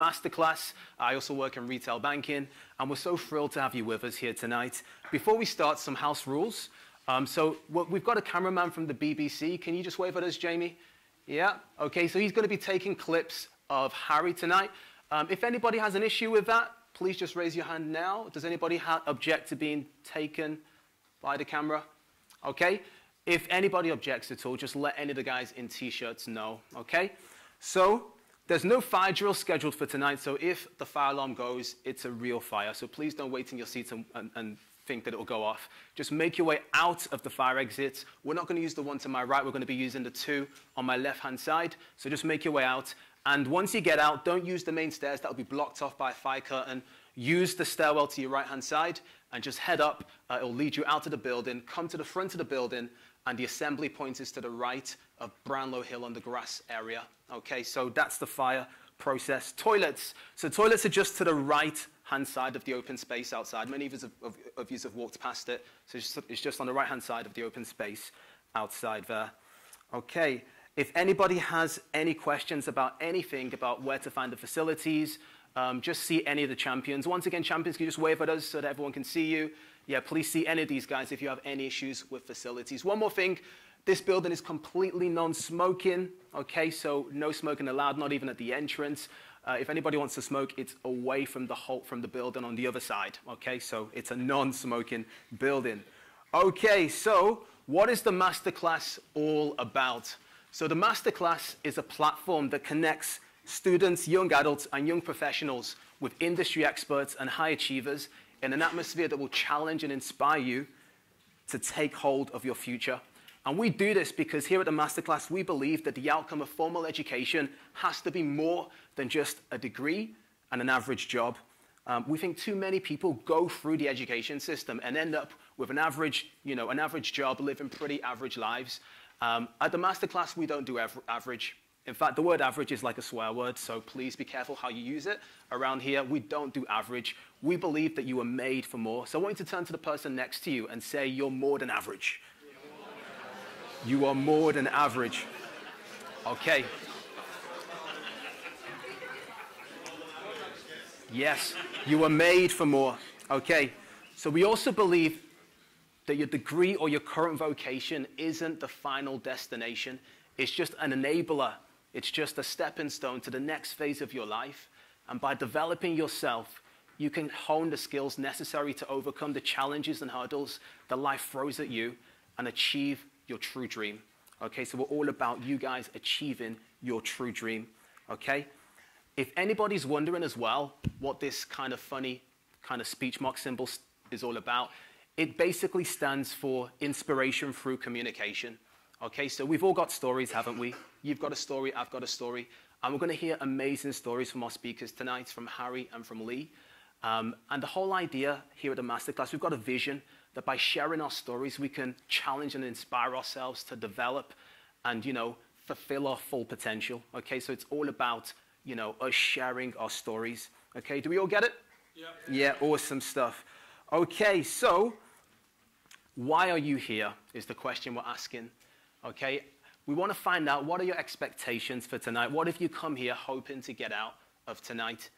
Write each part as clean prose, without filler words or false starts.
Masterclass. I also work in retail banking, and we're so thrilled to have you with us here tonight. Before we start, some house rules. We've got a cameraman from the BBC. Can you just wave at us, Jamie? Yeah? Okay, so he's going to be taking clips of Harry tonight. If anybody has an issue with that, please just raise your hand now. Does anybody object to being taken by the camera? Okay? If anybody objects at all, just let any of the guys in T-shirts know, okay? So there's no fire drill scheduled for tonight, so if the fire alarm goes, it's a real fire. So please don't wait in your seats and think that it will go off. Just make your way out of the fire exits. We're not going to use the one to my right. We're going to be using the two on my left-hand side. So just make your way out. And once you get out, don't use the main stairs. That will be blocked off by a fire curtain. Use the stairwell to your right-hand side and just head up. It will lead you out of the building. Come to the front of the building, and the assembly point is to the right of Brownlow Hill on the grass area. Okay, so that's the fire process. Toilets. So toilets are just to the right-hand side of the open space outside. Many of you have walked past it. So it's just on the right-hand side of the open space outside there. Okay, if anybody has any questions about anything, about where to find the facilities, just see any of the champions. Once again, champions, can you just wave at us so that everyone can see you? Yeah, please see any of these guys if you have any issues with facilities. One more thing, this building is completely non-smoking, okay? So no smoking allowed, not even at the entrance. If anybody wants to smoke, it's away from the building on the other side, okay? So it's a non-smoking building. Okay, so what is the Masterclass all about? So the Masterclass is a platform that connects students, young adults, and young professionals with industry experts and high achievers in an atmosphere that will challenge and inspire you to take hold of your future. And we do this because here at the Masterclass, we believe that the outcome of formal education has to be more than just a degree and an average job. We think too many people go through the education system and end up with an average job, living pretty average lives. At the Masterclass, we don't do average. In fact, the word average is like a swear word, so please be careful how you use it. Around here, we don't do average. We believe that you were made for more. So I want you to turn to the person next to you and say, you're more than average. You are more than average. Okay. Yes, you were made for more. Okay. So we also believe that your degree or your current vocation isn't the final destination. It's just an enabler. It's just a stepping stone to the next phase of your life. And by developing yourself, you can hone the skills necessary to overcome the challenges and hurdles that life throws at you and achieve your true dream. Okay, so we're all about you guys achieving your true dream. Okay? If anybody's wondering as well what this kind of funny kind of speech mark symbol is all about, it basically stands for inspiration through communication. Okay, so we've all got stories, haven't we? You've got a story, I've got a story. And we're going to hear amazing stories from our speakers tonight, from Harry and from Lee. And the whole idea here at the Masterclass, we've got a vision that by sharing our stories, we can challenge and inspire ourselves to develop and, fulfill our full potential. Okay, so it's all about, us sharing our stories. Okay, do we all get it? Yeah. Yeah, awesome stuff. Okay, so why are you here is the question we're asking. Okay, we want to find out, what are your expectations for tonight? What have you come here hoping to get out of tonight?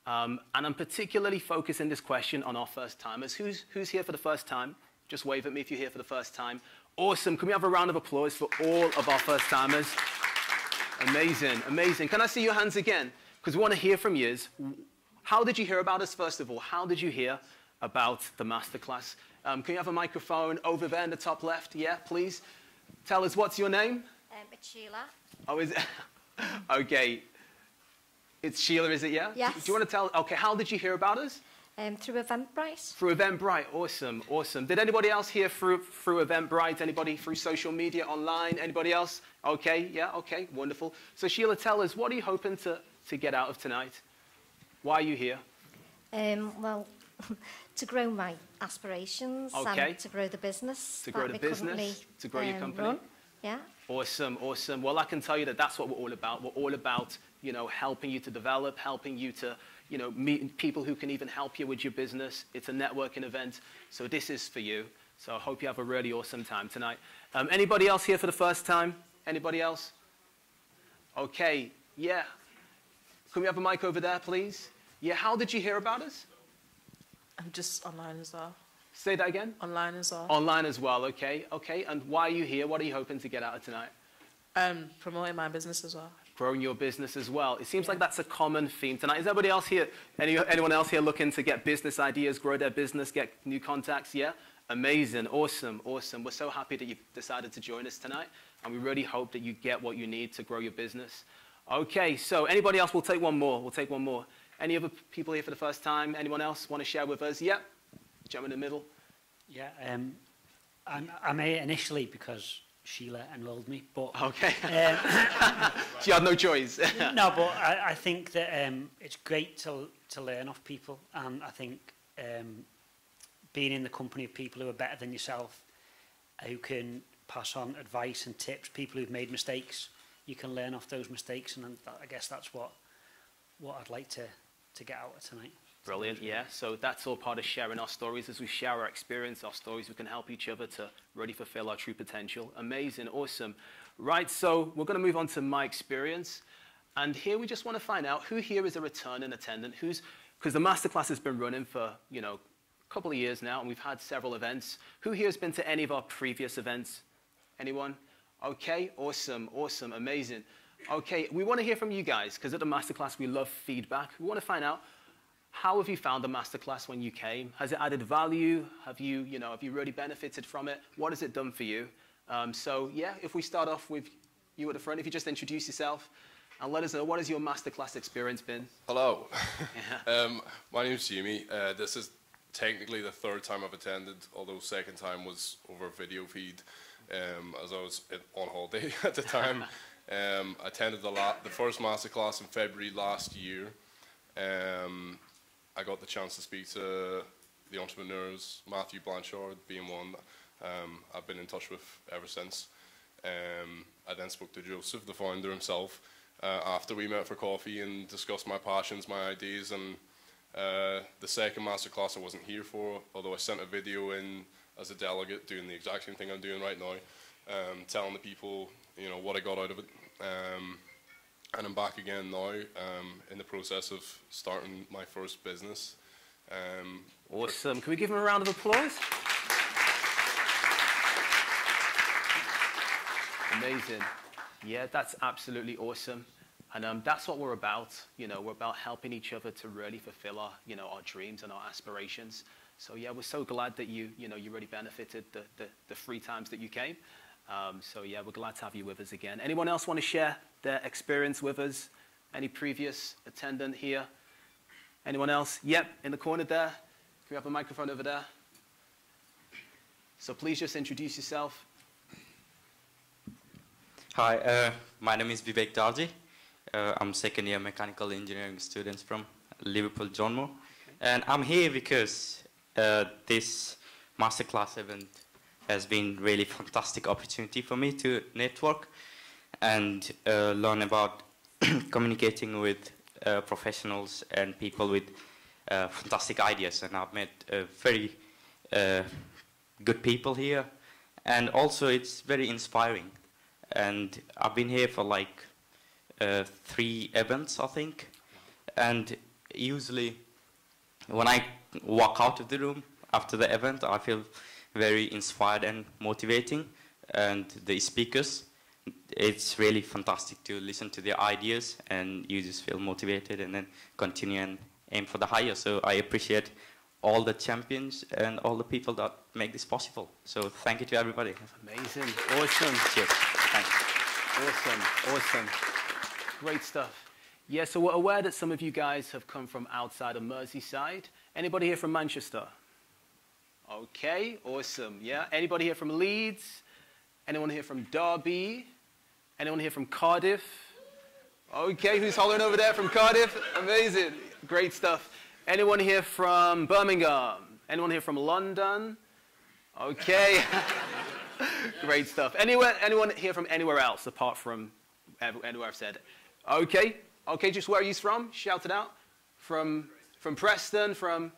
And I'm particularly focusing this question on our first timers. Who's here for the first time? Just wave at me if you're here for the first time. Awesome. Can we have a round of applause for all of our first timers? Amazing, amazing. Can I see your hands again? Because we want to hear from you. How did you hear about us, first of all? How did you hear about the Masterclass? Can you have a microphone over there in the top left? Yeah, please. Tell us, what's your name? It's Sheila. Oh, is it? Okay. It's Sheila, is it, yeah? Yes. Do you want to tell, okay, how did you hear about us? Through Eventbrite. Through Eventbrite, awesome, awesome. Did anybody else hear through Eventbrite? Anybody through social media, online? Anybody else? Okay, yeah, okay, wonderful. So Sheila, tell us, what are you hoping to get out of tonight? Why are you here? Well, to grow my aspirations and to grow the business. To grow the business, to grow your company. Run. Yeah. Awesome, awesome. Well, I can tell you that that's what we're all about. We're all about, helping you to develop, helping you to, meet people who can even help you with your business. It's a networking event, so this is for you. So I hope you have a really awesome time tonight. Anybody else here for the first time? Anybody else? Okay, yeah. Can we have a mic over there, please? Yeah, how did you hear about us? I'm just online as well. Say that again? Online as well. Online as well, okay. Okay, and why are you here? What are you hoping to get out of tonight? Promoting my business as well. Growing your business as well. It seems like that's a common theme tonight. Is anybody else here, anyone else here looking to get business ideas, grow their business, get new contacts? Yeah? Amazing, awesome, awesome. We're so happy that you decided to join us tonight, and we really hope that you get what you need to grow your business. Okay, so anybody else? We'll take one more. We'll take one more. Any other people here for the first time? Anyone else want to share with us? Yeah? Gentleman in the middle. Yeah, I'm here initially because Sheila enrolled me, but... Okay. So you had no choice. No, but I think that it's great to learn off people, and I think being in the company of people who are better than yourself, who can pass on advice and tips, people who've made mistakes, you can learn off those mistakes, and I guess that's what I'd like to get out of tonight. Brilliant, yeah. So that's all part of sharing our stories. As we share our experience, our stories, we can help each other to really fulfill our true potential. Amazing, awesome. Right, so we're going to move on to my experience. And here we just want to find out who here is a returning attendant, because the Masterclass has been running for, a couple of years now, and we've had several events. Who here has been to any of our previous events? Anyone? Okay, awesome, awesome, amazing. Okay, we want to hear from you guys, because at the Masterclass we love feedback. We want to find out, how have you found the Masterclass when you came? Has it added value? Have you really benefited from it? What has it done for you? So yeah, if we start off with you at the front, if you just introduce yourself and let us know, what has your Masterclass experience been? Hello. My name's Jamie. This is technically the third time I've attended, although second time was over video feed, as I was on holiday at the time. I attended the first Masterclass in February last year. I got the chance to speak to the entrepreneurs, Matthew Blanchard being one I've been in touch with ever since. I then spoke to Joseph, the founder himself, after we met for coffee and discussed my passions, my ideas, and the second Masterclass I wasn't here for, although I sent a video in as a delegate doing the exact same thing I'm doing right now, telling the people what I got out of it. And I'm back again now in the process of starting my first business. Awesome. Can we give him a round of applause? Amazing. Yeah, that's absolutely awesome. And that's what we're about. We're about helping each other to really fulfill our, our dreams and our aspirations. So yeah, we're so glad that you really benefited the 3 times that you came. So yeah, we're glad to have you with us again. Anyone else want to share their experience with us? Any previous attendant here? Anyone else? Yep, in the corner there. Can we have a microphone over there? So please just introduce yourself. Hi, my name is Vivek Darji. I'm second year mechanical engineering student from Liverpool, John Moore. And I'm here because this Masterclass event has been really fantastic opportunity for me to network and learn about communicating with professionals and people with fantastic ideas. And I've met very good people here. And also it's very inspiring. And I've been here for like 3 events, I think. And usually when I walk out of the room after the event, I feel very inspired and motivating. And the speakers, it's really fantastic to listen to their ideas, and you just feel motivated and then continue and aim for the higher. So I appreciate all the champions and all the people that make this possible. So thank you to everybody. Amazing. Awesome. Cheers. Thanks. Awesome. Awesome. Great stuff. Yeah, so we're aware that some of you guys have come from outside of Merseyside. Anybody here from Manchester? Okay, awesome. Yeah. Anybody here from Leeds? Anyone here from Derby? Anyone here from Cardiff? Okay, who's hollering over there from Cardiff? Amazing. Great stuff. Anyone here from Birmingham? Anyone here from London? Okay. Great stuff. Anyone here from anywhere else apart from anywhere I've said? Okay. Okay, just where are you from? Shout it out. From Preston, from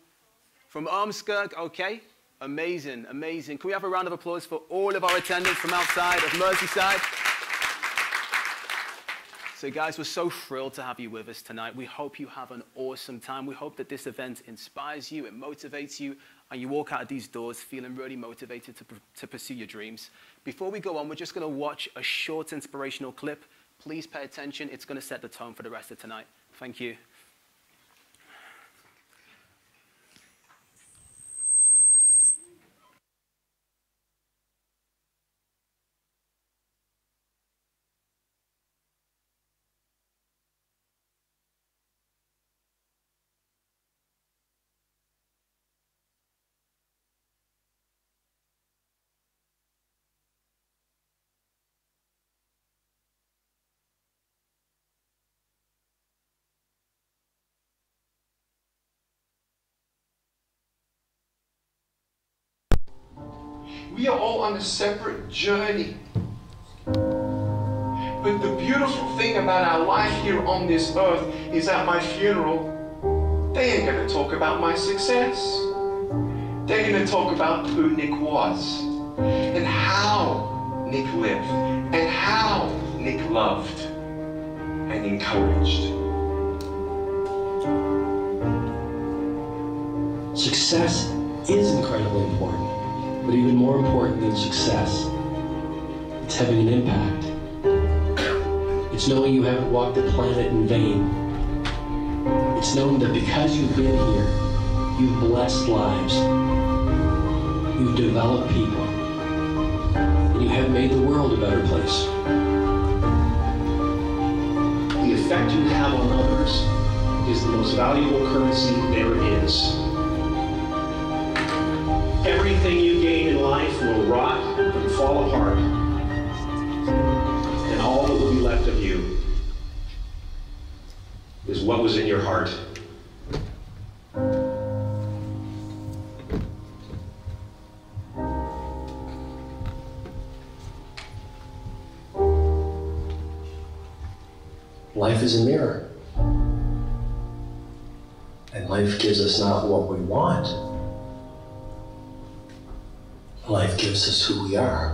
Ormskirk. Okay. Amazing, amazing. Can we have a round of applause for all of our attendants from outside of Merseyside? So guys, we're so thrilled to have you with us tonight. We hope you have an awesome time. We hope that this event inspires you, it motivates you, and you walk out of these doors feeling really motivated to pursue your dreams. Before we go on, we're just going to watch a short inspirational clip. Please pay attention. It's going to set the tone for the rest of tonight. Thank you. We are all on a separate journey. But the beautiful thing about our life here on this earth is at my funeral, they ain't gonna talk about my success. They're gonna talk about who Nick was, and how Nick lived, and how Nick loved and encouraged. Success is incredibly important. But even more important than success, it's having an impact. It's knowing you haven't walked the planet in vain. It's knowing that because you've been here, you've blessed lives, you've developed people, and you have made the world a better place. The effect you have on others is the most valuable currency there is. Everything you gain in life will rot and fall apart, and all that will be left of you is what was in your heart. Life is a mirror, and life gives us not what we want. Life gives us who we are.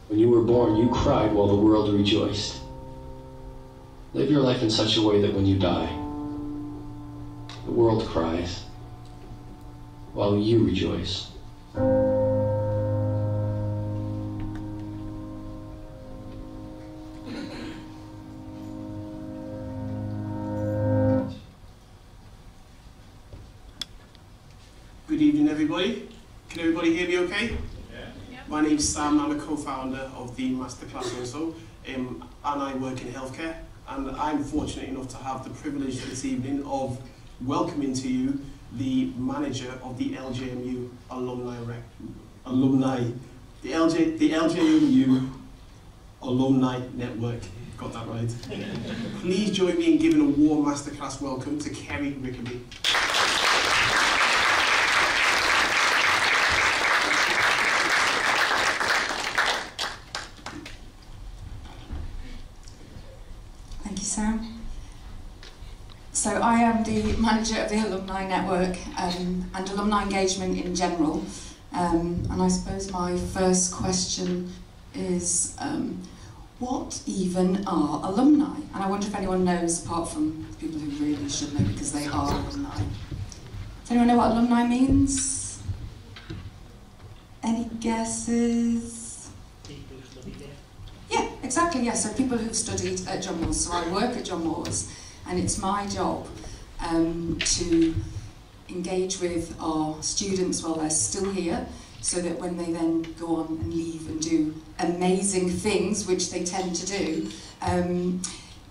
When you were born, you cried while the world rejoiced. Live your life in such a way that when you die, the world cries while you rejoice. Good evening, everybody. Can everybody hear me okay? Yeah. My name's Sam. I'm a co-founder of the Masterclass also, and I work in healthcare. And I'm fortunate enough to have the privilege this evening of welcoming to you the manager of the LJMU the LJMU Alumni Network. Got that right. Please join me in giving a warm Masterclass welcome to Kerry Rickaby. Thank you, Sam. So I am the manager of the Alumni Network and alumni engagement in general. And I suppose my first question is, what even are alumni? And I wonder if anyone knows, apart from people who really should know because they are alumni. Does anyone know what alumni means? Any guesses? People who study there. Yeah, exactly, yeah. So people who've studied at John Moores. So I work at John Moores, and it's my job to engage with our students while they're still here, so that when they then go on and leave and do amazing things, which they tend to do,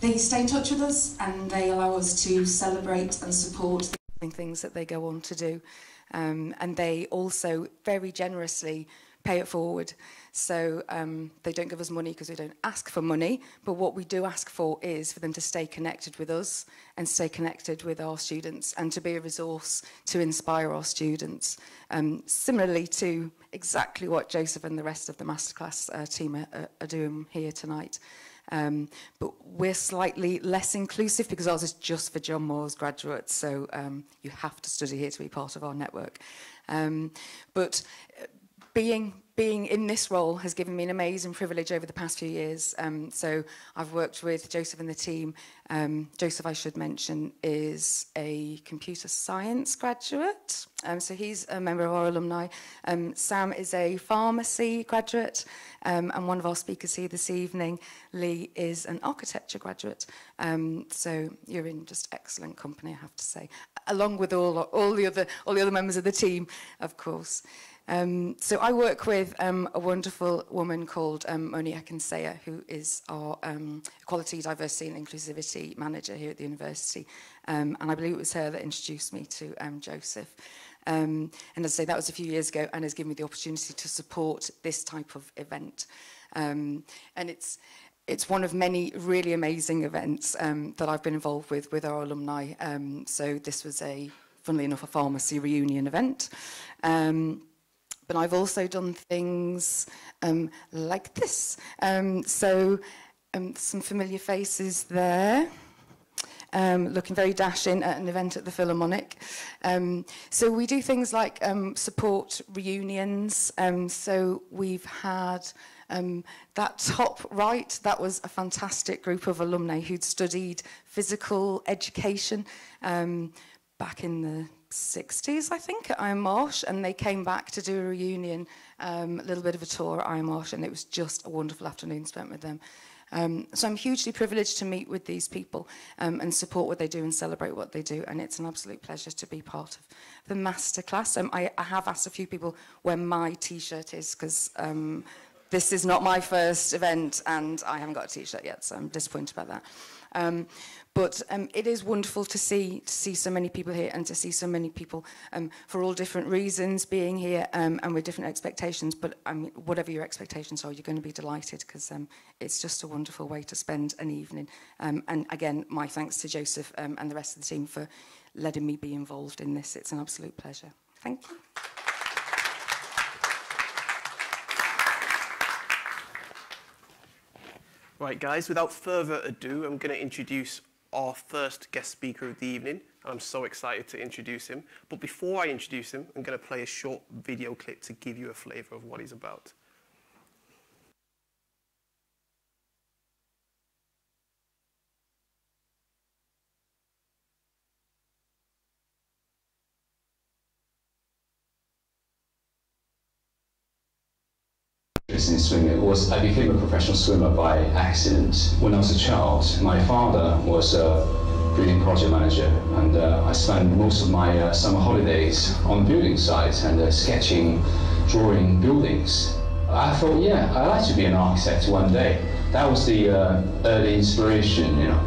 they stay in touch with us and they allow us to celebrate and support the things that they go on to do. And they also very generously pay it forward. So they don't give us money because we don't ask for money, but what we do ask for is for them to stay connected with us and stay connected with our students and to be a resource to inspire our students. Similarly to exactly what Joseph and the rest of the Masterclass team are doing here tonight. But we're slightly less inclusive because ours is just for John Moores graduates, so you have to study here to be part of our network. But being being in this role has given me an amazing privilege over the past few years. So I've worked with Joseph and the team. Joseph, I should mention, is a computer science graduate. So he's a member of our alumni. Sam is a pharmacy graduate. And one of our speakers here this evening, Lee, is an architecture graduate. So you're in just excellent company, I have to say, along with all the other members of the team, of course. So I work with a wonderful woman called Moni Akinsea, who is our Equality, Diversity and Inclusivity Manager here at the university. And I believe it was her that introduced me to Joseph. And as I say, that was a few years ago, and has given me the opportunity to support this type of event. And it's one of many really amazing events that I've been involved with our alumni. So this was funnily enough, a pharmacy reunion event. But I've also done things like this. Some familiar faces there. Looking very dashing at an event at the Philharmonic. So we do things like support reunions. So we've had that top right, that was a fantastic group of alumni who'd studied physical education back in the 60s, I think, at IMARSH, and they came back to do a reunion, a little bit of a tour at IMARSH, and it was just a wonderful afternoon spent with them. So I'm hugely privileged to meet with these people and support what they do and celebrate what they do, and it's an absolute pleasure to be part of the Masterclass. I have asked a few people where my T-shirt is, because this is not my first event, and I haven't got a T-shirt yet, so I'm disappointed about that. But it is wonderful to see so many people here, and to see so many people for all different reasons being here and with different expectations. But I mean, whatever your expectations are, you're going to be delighted, because it's just a wonderful way to spend an evening. And again, my thanks to Joseph and the rest of the team for letting me be involved in this. It's an absolute pleasure. Thank you. Right, guys, without further ado, I'm going to introduce our first guest speaker of the evening. I'm so excited to introduce him. But before I introduce him, I'm going to play a short video clip to give you a flavour of what he's about. In swimming I became a professional swimmer by accident. When I was a child, my father was a building project manager, and I spent most of my summer holidays on building sites and sketching, drawing buildings. I thought, yeah, I'd like to be an architect one day. That was the early inspiration, you know.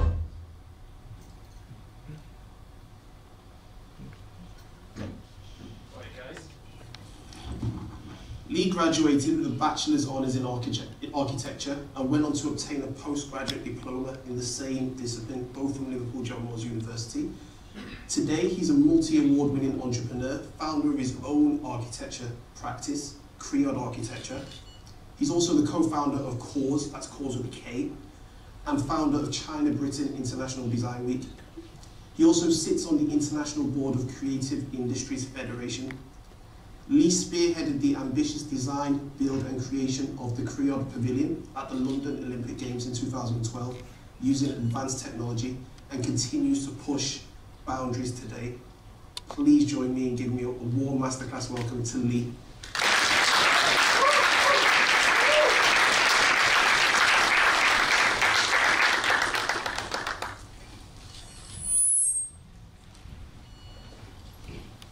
Lee graduated with a bachelor's honours in architecture and went on to obtain a postgraduate diploma in the same discipline, both from Liverpool John Moores University. Today, he's a multi-award winning entrepreneur, founder of his own architecture practice, Creod Architecture. He's also the co-founder of Cause, that's Cause with a K, and founder of China Britain International Design Week. He also sits on the International Board of Creative Industries Federation. Lee spearheaded the ambitious design, build and creation of the Creod Pavilion at the London Olympic Games in 2012 using advanced technology, and continues to push boundaries today. Please join me in giving me a warm masterclass welcome to Lee.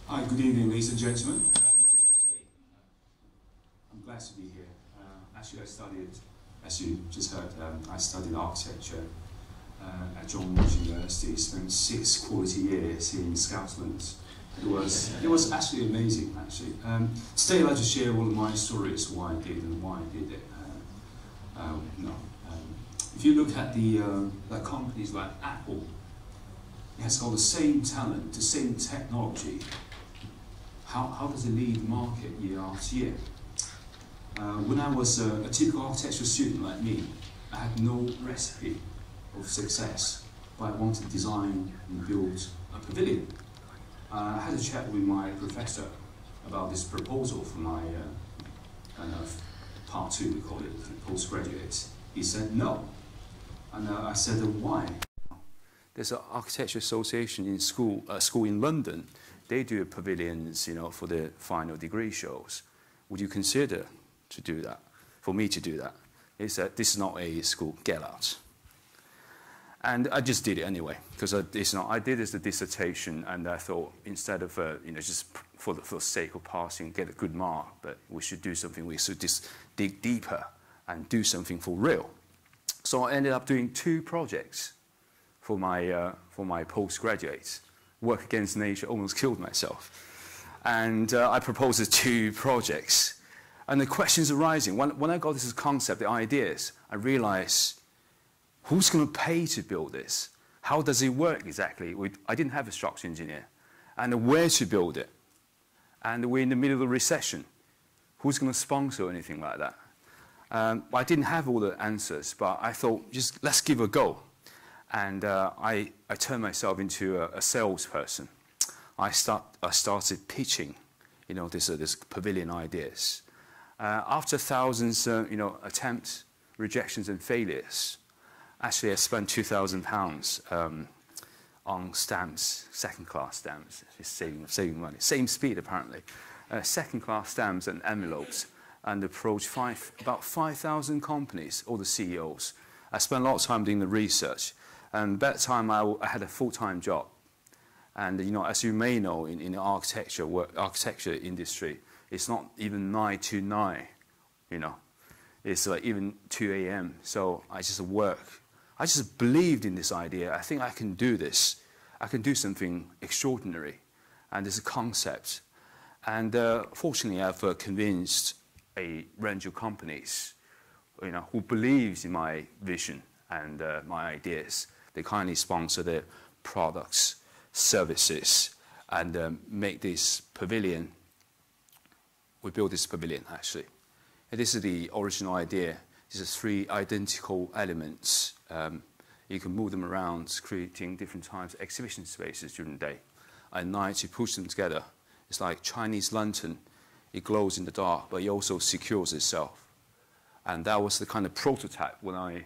Hi, good evening, ladies and gentlemen. To be here. Actually, I studied, as you just heard, I studied architecture at John Moores University. Spent 6 quality years in Scotland. It was actually amazing. Actually, today I'd like to share all of my stories, why I did and why I did it. If you look at the like companies like Apple, it has got the same talent, the same technology. How does it lead the market year after year? When I was a typical architectural student like me, I had no recipe of success, but I wanted to design and build a pavilion. I had a chat with my professor about this proposal for my kind of part two, we call it, postgraduates. He said no. And I said, why? There's an architecture association in school in London. They do pavilions, you know, for the final degree shows. Would you consider to do that? For me to do that? He said, this is not a school, get out. And I just did it anyway, because I did it as a dissertation, and I thought instead of, you know, just for the sake of passing, get a good mark, but we should do something, we should just dig deeper and do something for real. So I ended up doing 2 projects for my postgraduates. Work against nature, almost killed myself. And I proposed 2 projects. And the questions arising, when I got this concept, the ideas, I realized, who's going to pay to build this? How does it work exactly? I didn't have a structural engineer. And where to build it? And we're in the middle of a recession. Who's going to sponsor anything like that? I didn't have all the answers, but I thought, just let's give it a go. And I turned myself into a salesperson. I started pitching, you know, this pavilion ideas. After thousands, you know, attempts, rejections, and failures, actually I spent £2,000 on stamps, second-class stamps, just saving money. Same speed, apparently. Second-class stamps and envelopes, and approached about 5,000 companies, all the CEOs. I spent a lot of time doing the research. And that time I had a full-time job. And you know, as you may know, in the architecture industry, it's not even 9 to 9, you know. It's like even 2 a.m. So I just work. I just believed in this idea. I think I can do this. I can do something extraordinary. And there's a concept. And fortunately, I've convinced a range of companies, you know, who believes in my vision and my ideas. They kindly sponsor their products, services, and make this pavilion. We built this pavilion, actually. And this is the original idea. These are 3 identical elements. You can move them around, creating different types of exhibition spaces during the day. At night, you push them together. It's like Chinese lantern. It glows in the dark, but it also secures itself. And that was the kind of prototype when I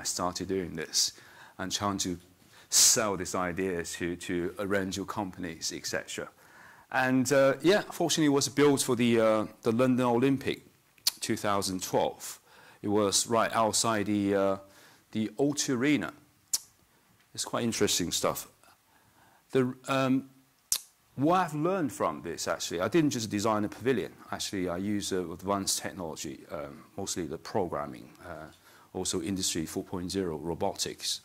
started doing this and trying to sell this idea to a range of companies, etc. And yeah, fortunately, it was built for the London Olympic 2012. It was right outside the O2 Arena. It's quite interesting stuff. What I've learned from this, actually, I didn't just design a pavilion. Actually, I use advanced technology, mostly the programming, also Industry 4.0, robotics.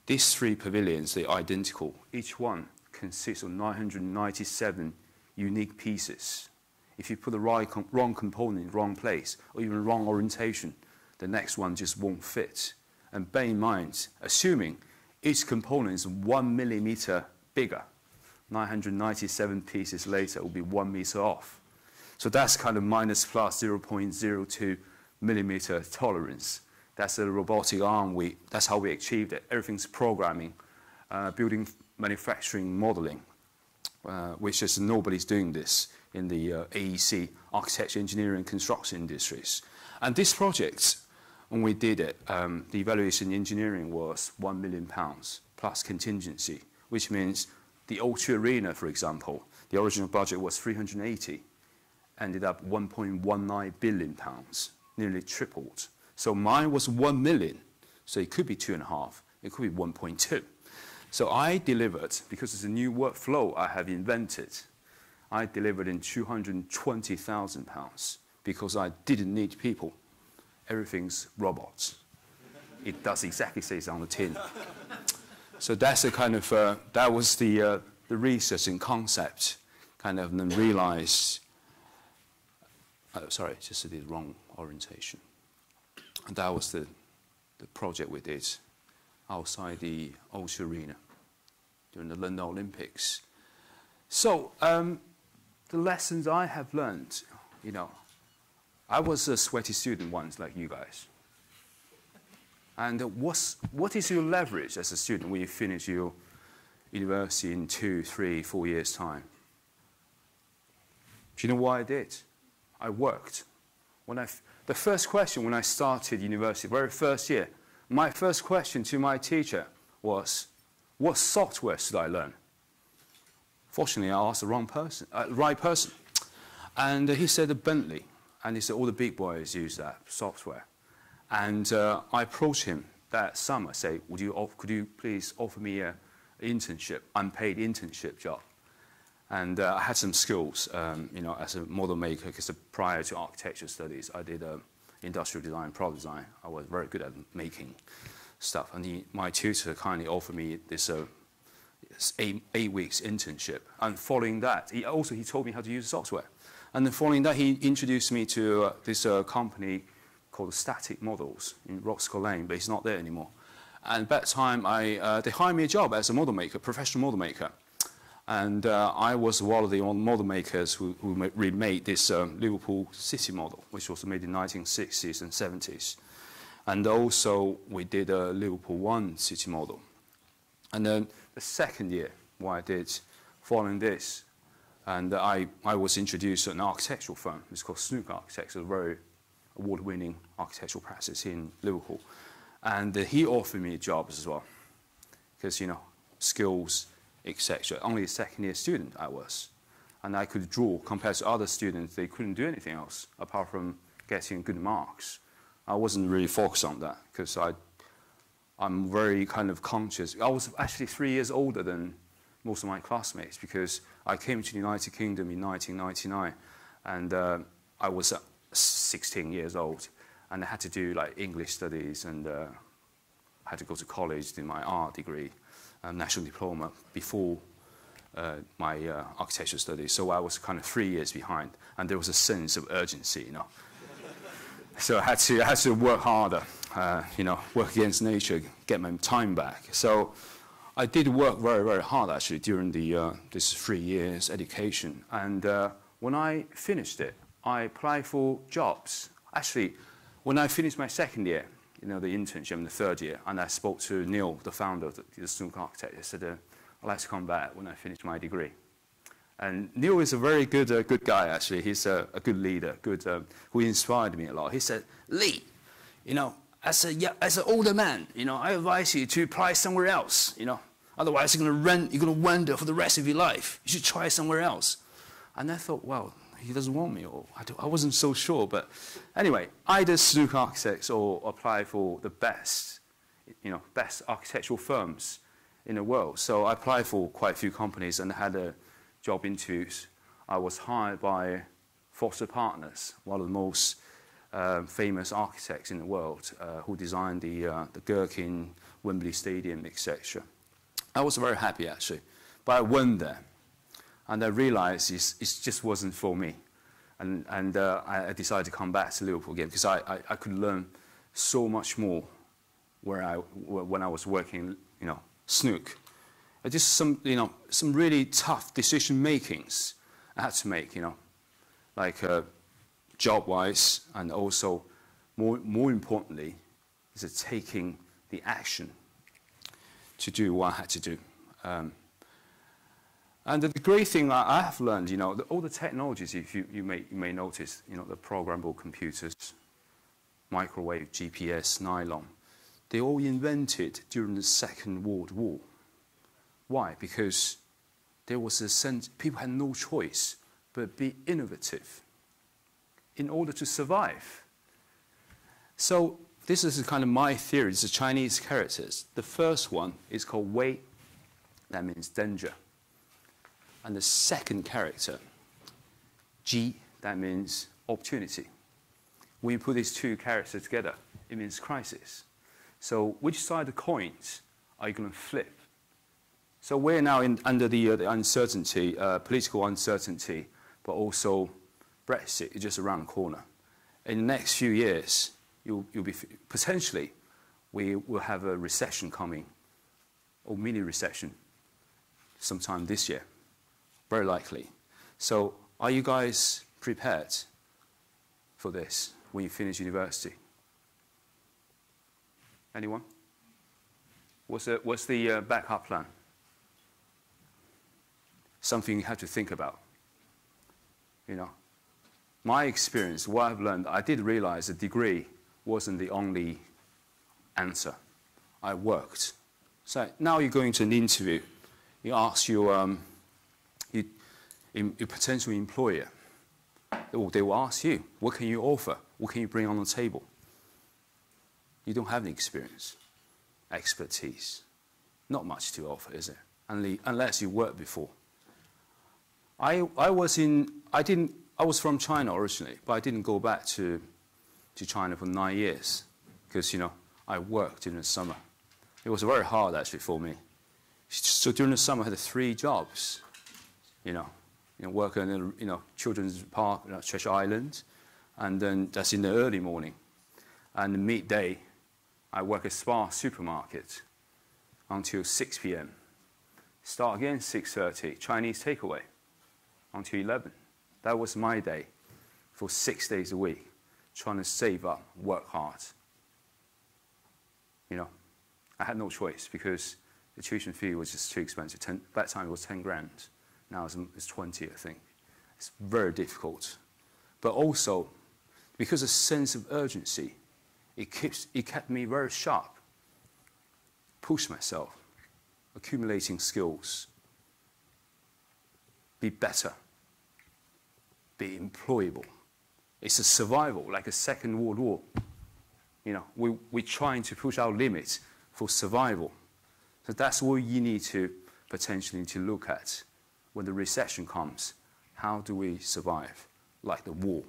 These 3 pavilions, they're identical. Each one consists of 997 unique pieces. If you put the wrong component in the wrong place, or even wrong orientation, the next one just won't fit. And bear in mind, assuming each component is 1 millimeter bigger, 997 pieces later will be 1 meter off. So that's kind of minus plus 0.02 millimeter tolerance. That's a robotic arm. That's how we achieved it. Everything's programming, building, manufacturing, modeling, which is nobody's doing this in the AEC, architecture, engineering, and construction industries. And this project, when we did it, the evaluation engineering was £1 million plus contingency, which means the O2 Arena, for example, the original budget was 380, ended up £1.19 billion, nearly tripled. So mine was 1 million, so it could be 2.5, it could be 1.2. So I delivered, because it's a new workflow I have invented, I delivered in £220,000 because I didn't need people. Everything's robots. It does exactly say it's on the tin. So that's a kind of, that was the research and concept, kind of, and then realized, sorry, just did the wrong orientation. And that was the project we did outside the O2 Arena during the London Olympics. So the lessons I have learned, you know, I was a sweaty student once, like you guys. And what is your leverage as a student when you finish your university in 2, 3, 4 years' time? Do you know what I did? I worked. The first question when I started university, very first year, my first question to my teacher was, what software should I learn? Fortunately, I asked the right person. And he said Bentley. And he said all the big boys use that software. And I approached him that summer, say, could you please offer me an internship, unpaid internship job? And I had some skills, as a model maker, because prior to architecture studies, I did industrial design, product design. I was very good at making stuff. And my tutor kindly offered me this 8 weeks internship. And following that, he told me how to use the software. And then following that, he introduced me to this company called Static Models in Roxco Lane, but it's not there anymore. And at that time, they hired me a job as a model maker, professional model maker. And I was one of the model makers who remade this Liverpool city model, which was made in the 1960s and 70s. And also, we did a Liverpool 1 city model. And then the second year, what I did following this, and I was introduced to an architectural firm. It's called Snook Architects, a very award-winning architectural practice in Liverpool. And he offered me jobs as well, because, skills, etc. Only a second-year student I was. And I could draw. Compared to other students, they couldn't do anything else apart from getting good marks. I wasn't really focused on that, because I'm very kind of conscious. I was actually 3 years older than most of my classmates, because I came to the United Kingdom in 1999, and I was 16 years old, and I had to do like English studies, and I had to go to college to do my art degree, national diploma, before my architecture studies. So I was kind of 3 years behind, and there was a sense of urgency, So I had to work harder, work against nature, get my time back. So I did work very, very hard, actually, during this 3 years education. And when I finished it, I applied for jobs. Actually, when I finished my second year, the internship in the third year, and I spoke to Neil, the founder of the Snook Architect. I said, I'd like to come back when I finish my degree. And Neil is a very good guy, actually. He's a good leader, who inspired me a lot. He said, Lee, as an older man, I advise you to apply somewhere else, Otherwise, you're going to wander for the rest of your life. You should try somewhere else. And I thought, well, he doesn't want me, or I wasn't so sure. But anyway, either Snook Architects or apply for the best architectural firms in the world. So I applied for quite a few companies and had a job interviews. I was hired by Foster Partners, one of the most famous architects in the world, who designed the Gherkin, Wembley Stadium, etc. I was very happy, actually. But I went there, and I realized it just wasn't for me. And I decided to come back to Liverpool again, because I could learn so much more when I was working, Snook. Just some really tough decision makings I had to make, like job-wise, and also more importantly, is taking the action to do what I had to do. And the great thing I have learned, all the technologies, if you may notice, the programmable computers, microwave, GPS, nylon, they all invented during the Second World War. Why? Because there was a sense people had no choice but be innovative in order to survive. So this is kind of my theory. It's the Chinese characters. The first one is called Wei. That means danger. And the second character, Ji, that means opportunity. When you put these two characters together, it means crisis. So which side of the coins are you going to flip? So we're now under the uncertainty, political uncertainty, but also Brexit is just around the corner. In the next few years, you'll be potentially, we will have a recession coming, or mini recession, sometime this year, very likely. So are you guys prepared for this when you finish university? Anyone? What's the backup plan? Something you have to think about. my experience, what I've learned, I did realize a degree wasn't the only answer. I worked. So now you're going to an interview, you ask your potential employer, they will ask you, what can you offer? What can you bring on the table? You don't have any experience, expertise. Not much to offer, is it? Unless you worked before. I was from China originally, but I didn't go back to China for 9 years because, you know, I worked during the summer. It was very hard actually for me. So during the summer I had 3 jobs, you know, work in children's park, Treasure Island, and then that's in the early morning. And midday, I work at Spar supermarket until 6 p.m. Start again 6:30, Chinese takeaway until 11. That was my day for 6 days a week, trying to save up, work hard. You know, I had no choice because the tuition fee was just too expensive. That time it was 10 grand. Now it's 20, I think. It's very difficult. But also, because of sense of urgency, it kept me very sharp. Push myself, accumulating skills, be better, be employable. It's a survival, like a Second World War. You know, we're trying to push our limits for survival. So that's what you need to potentially to look at when the recession comes. How do we survive, like the war?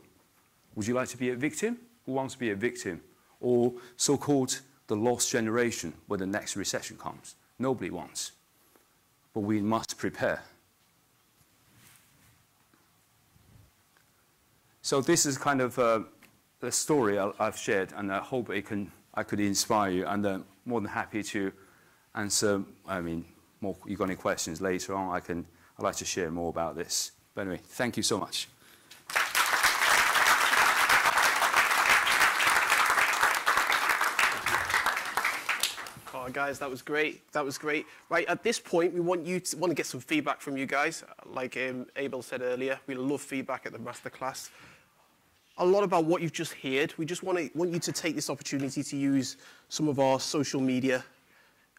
Would you like to be a victim? Who wants to be a victim? Or so-called the lost generation when the next recession comes? Nobody wants. But we must prepare. So this is kind of the story I've shared, and I hope I could inspire you, and I'm more than happy to answer, more, you got any questions later on, I'd like to share more about this. But anyway, thank you so much. Oh, guys, that was great. That was great. Right, at this point, we want to get some feedback from you guys. Like Abel said earlier, we love feedback at the Masterclass. A lot about what you've just heard. We just want you to take this opportunity to use some of our social media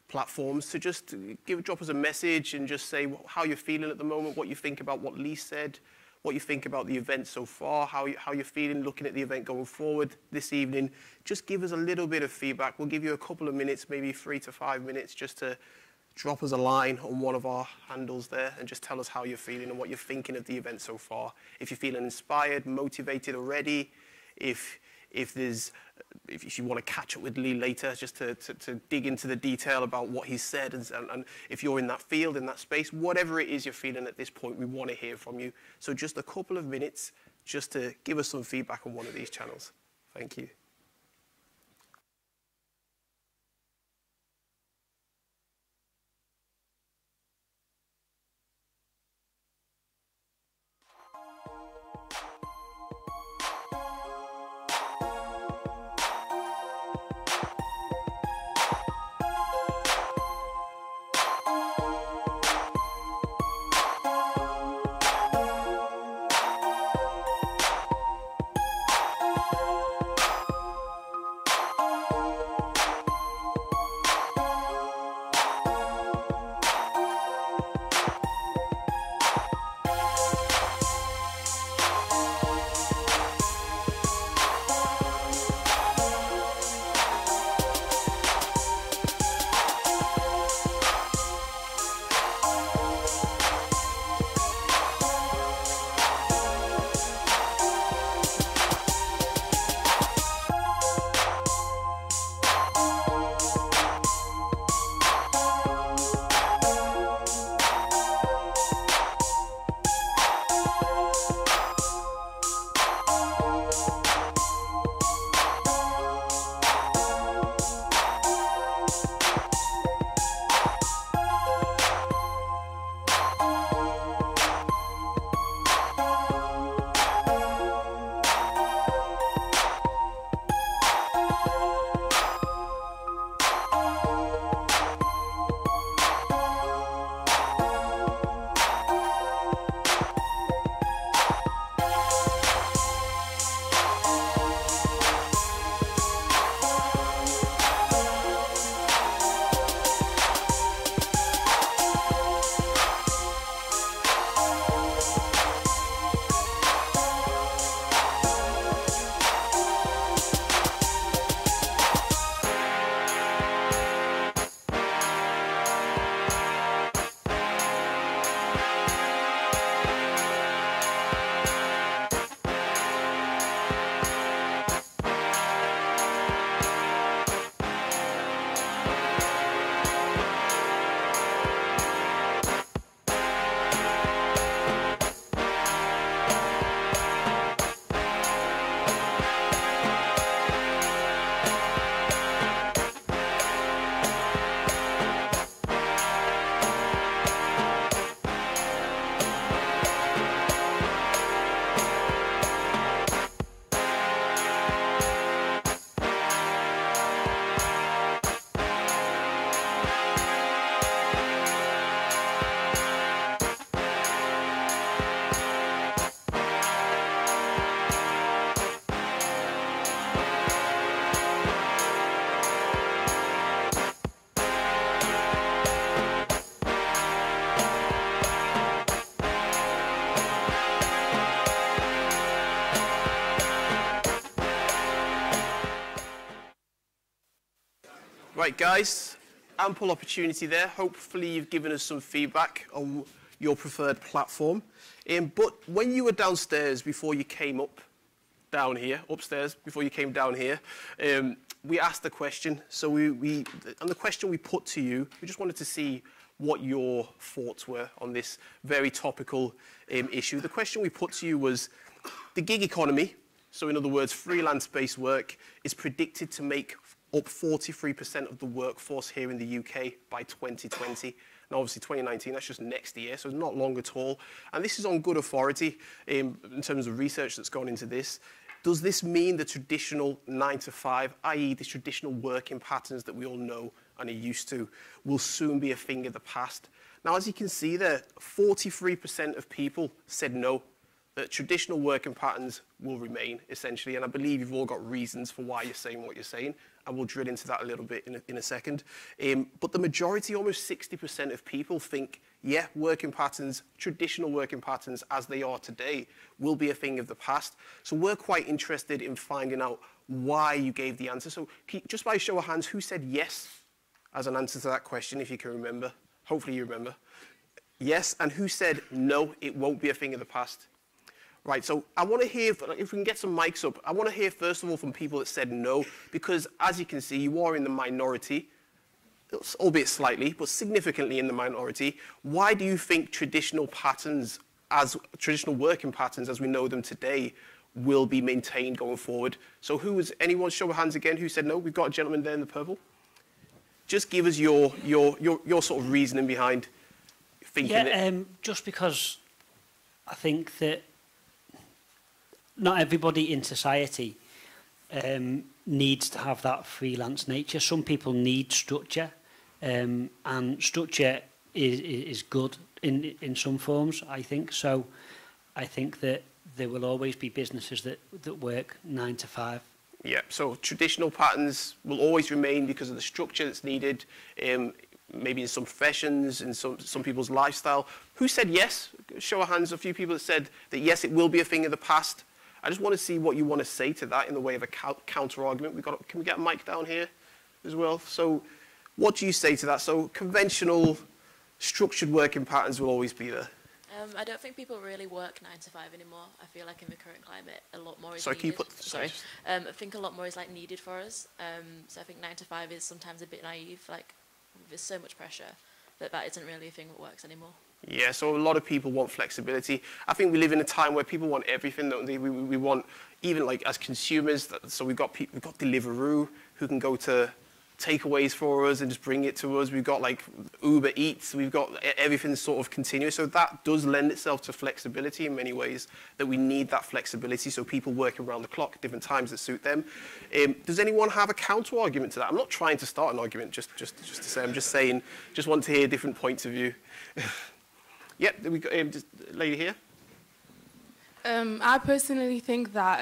platforms to just drop us a message and just say how you're feeling at the moment, what you think about what Lee said, what you think about the event so far, how you're feeling looking at the event going forward this evening. Just give us a little bit of feedback. We'll give you a couple of minutes, maybe 3 to 5 minutes, just to drop us a line on one of our handles there and just tell us how you're feeling and what you're thinking of the event so far. If you're feeling inspired, motivated already, if you want to catch up with Lee later, just to dig into the detail about what he said, and if you're in that field, in that space, whatever it is you're feeling at this point, we want to hear from you. So just a couple of minutes just to give us some feedback on one of these channels. Thank you. Right, guys, ample opportunity there. Hopefully you've given us some feedback on your preferred platform. But when you were downstairs before you came upstairs before you came down here, we asked a question. So and the question we put to you, we just wanted to see what your thoughts were on this very topical issue. The question we put to you was, the gig economy, so in other words, freelance-based work, is predicted to make up 43% of the workforce here in the UK by 2020. Now, obviously, 2019, that's just next year, so it's not long at all. And this is on good authority in terms of research that's gone into this. Does this mean the traditional 9 to 5, i.e. the traditional working patterns that we all know and are used to, will soon be a thing of the past? Now, as you can see there, 43% of people said no, that traditional working patterns will remain, essentially. And I believe you've all got reasons for why you're saying what you're saying, and we'll drill into that a little bit in a second. But the majority, almost 60% of people think, yeah, working patterns, traditional working patterns as they are today, will be a thing of the past. So we're quite interested in finding out why you gave the answer. So just by a show of hands, who said yes as an answer to that question, if you can remember? Hopefully you remember. Yes, and who said no, it won't be a thing of the past? Right, so I want to hear, if we can get some mics up, I want to hear first of all from people that said no, because as you can see, you are in the minority, albeit slightly, but significantly in the minority. Why do you think traditional working patterns as we know them today will be maintained going forward? So anyone show of hands again who said no? We've got a gentleman there in the purple. Just give us your sort of reasoning behind thinking that. Just because I think that not everybody in society needs to have that freelance nature. Some people need structure, and structure is good in some forms, I think. So I think that there will always be businesses that work 9 to 5. Yeah, so traditional patterns will always remain because of the structure that's needed, maybe in some professions, in some people's lifestyle. Who said yes? Show of hands, a few people that said that yes, it will be a thing of the past. I just want to see what you want to say to that in the way of a counter-argument. Can we get a mic down here as well? So what do you say to that? So conventional, structured working patterns will always be there. I don't think people really work 9 to 5 anymore. I feel like in the current climate, a lot more is sorry, needed. Can you put, sorry. I think a lot more is like needed for us. So I think 9 to 5 is sometimes a bit naive. Like there's so much pressure that isn't really a thing that works anymore. Yeah, so a lot of people want flexibility. I think we live in a time where people want everything, don't they? We want, even like as consumers, so we've got Deliveroo who can go to takeaways for us and just bring it to us. We've got like Uber Eats, we've got everything sort of continuous. So that does lend itself to flexibility in many ways, that we need that flexibility. So people working around the clock, different times that suit them. Does anyone have a counter argument to that? I'm not trying to start an argument, just to say, I'm just saying, just want to hear different points of view. Yep, we got just lady here. I personally think that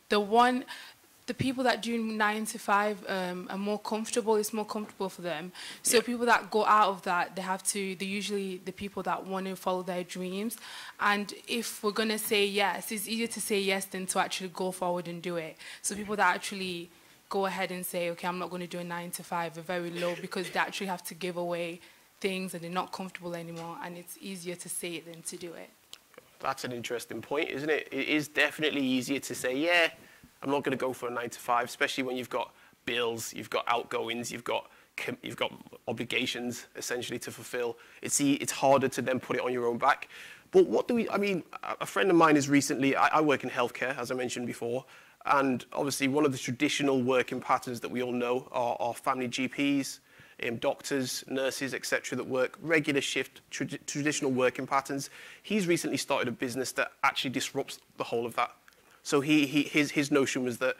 the people that do 9 to 5 are more comfortable. It's more comfortable for them. So yeah. People that go out of that, they're usually the people that want to follow their dreams. And if we're gonna say yes, it's easier to say yes than to actually go forward and do it. So people that actually go ahead and say, okay, I'm not going to do a 9 to 5 are very low because they actually have to give away things and they're not comfortable anymore, and it's easier to say it than to do it. That's an interesting point, isn't it? It is definitely easier to say, yeah, I'm not going to go for a 9 to 5, especially when you've got bills, you've got outgoings, you've got obligations essentially to fulfill. It's harder to then put it on your own back. But what do we, I mean, a friend of mine is recently, I work in healthcare, as I mentioned before, and obviously one of the traditional working patterns that we all know are family GPs, doctors, nurses, etc., that work regular shift, traditional working patterns. He's recently started a business that actually disrupts the whole of that. So his notion was that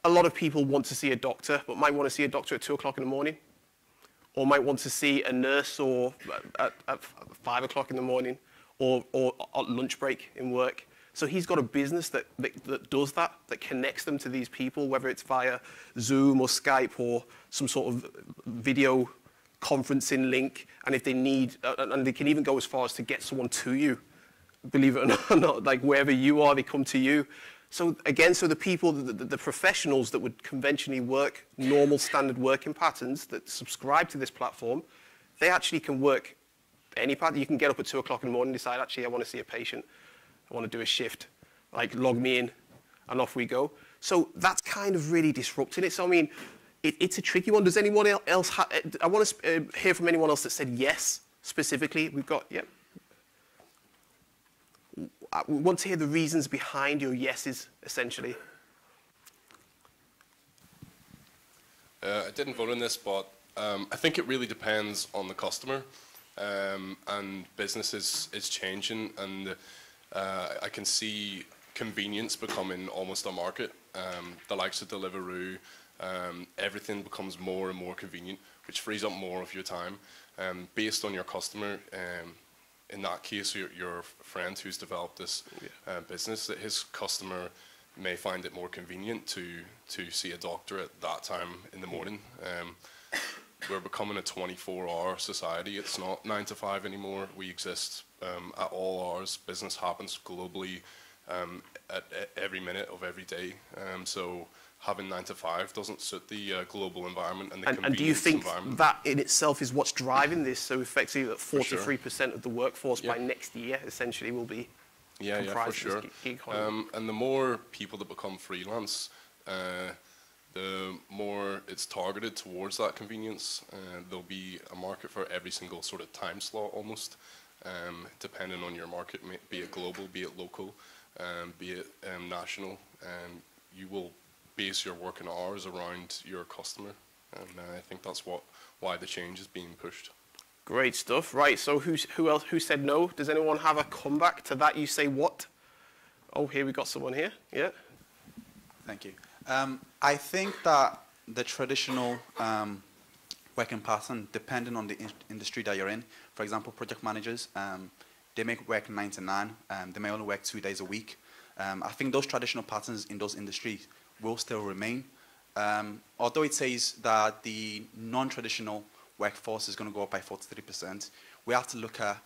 a lot of people want to see a doctor, but might want to see a doctor at 2 o'clock in the morning, or might want to see a nurse or at 5 o'clock in the morning, or at lunch break in work. So he's got a business that does that, that connects them to these people, whether it's via Zoom or Skype or some sort of video conferencing link. And if they need, and they can even go as far as to get someone to you, believe it or not, like wherever you are, they come to you. So again, so the people, the professionals that would conventionally work normal standard working patterns that subscribe to this platform, they actually can work any pattern. You can get up at 2 o'clock in the morning and decide, actually, I want to see a patient. I want to do a shift, like log me in, and off we go. So that's kind of really disrupting it. So I mean, it's a tricky one. Does anyone else I want to hear from anyone else that said yes, specifically. We've got, yeah. We want to hear the reasons behind your yeses, essentially. I didn't vote on this, but I think it really depends on the customer. And business is changing, and I can see convenience becoming almost a market. The likes of Deliveroo, everything becomes more and more convenient, which frees up more of your time. Based on your customer, in that case, your friend who's developed this business, that his customer may find it more convenient to see a doctor at that time in the morning. We're becoming a 24-hour society. It's not 9 to 5 anymore. We exist at all hours. Business happens globally at every minute of every day. So having 9 to 5 doesn't suit the global environment and the convenience environment. And do you think that in itself is what's driving this? So effectively that 43% of the workforce by next year essentially will be for sure. Gig economy. And the more people that become freelance, the more it's targeted towards that convenience. There'll be a market for every single sort of time slot almost, depending on your market, be it global, be it local, be it national. You will base your working hours around your customer, and I think that's why the change is being pushed. Great stuff. Right, so who said no? Does anyone have a comeback to that? You say what? Oh, here we got someone here. Yeah. Thank you. I think that the traditional working pattern, depending on the industry that you're in, for example, project managers, they may work 9 to 9, they may only work 2 days a week. I think those traditional patterns in those industries will still remain. Although it says that the non-traditional workforce is going to go up by 43%, we have to look at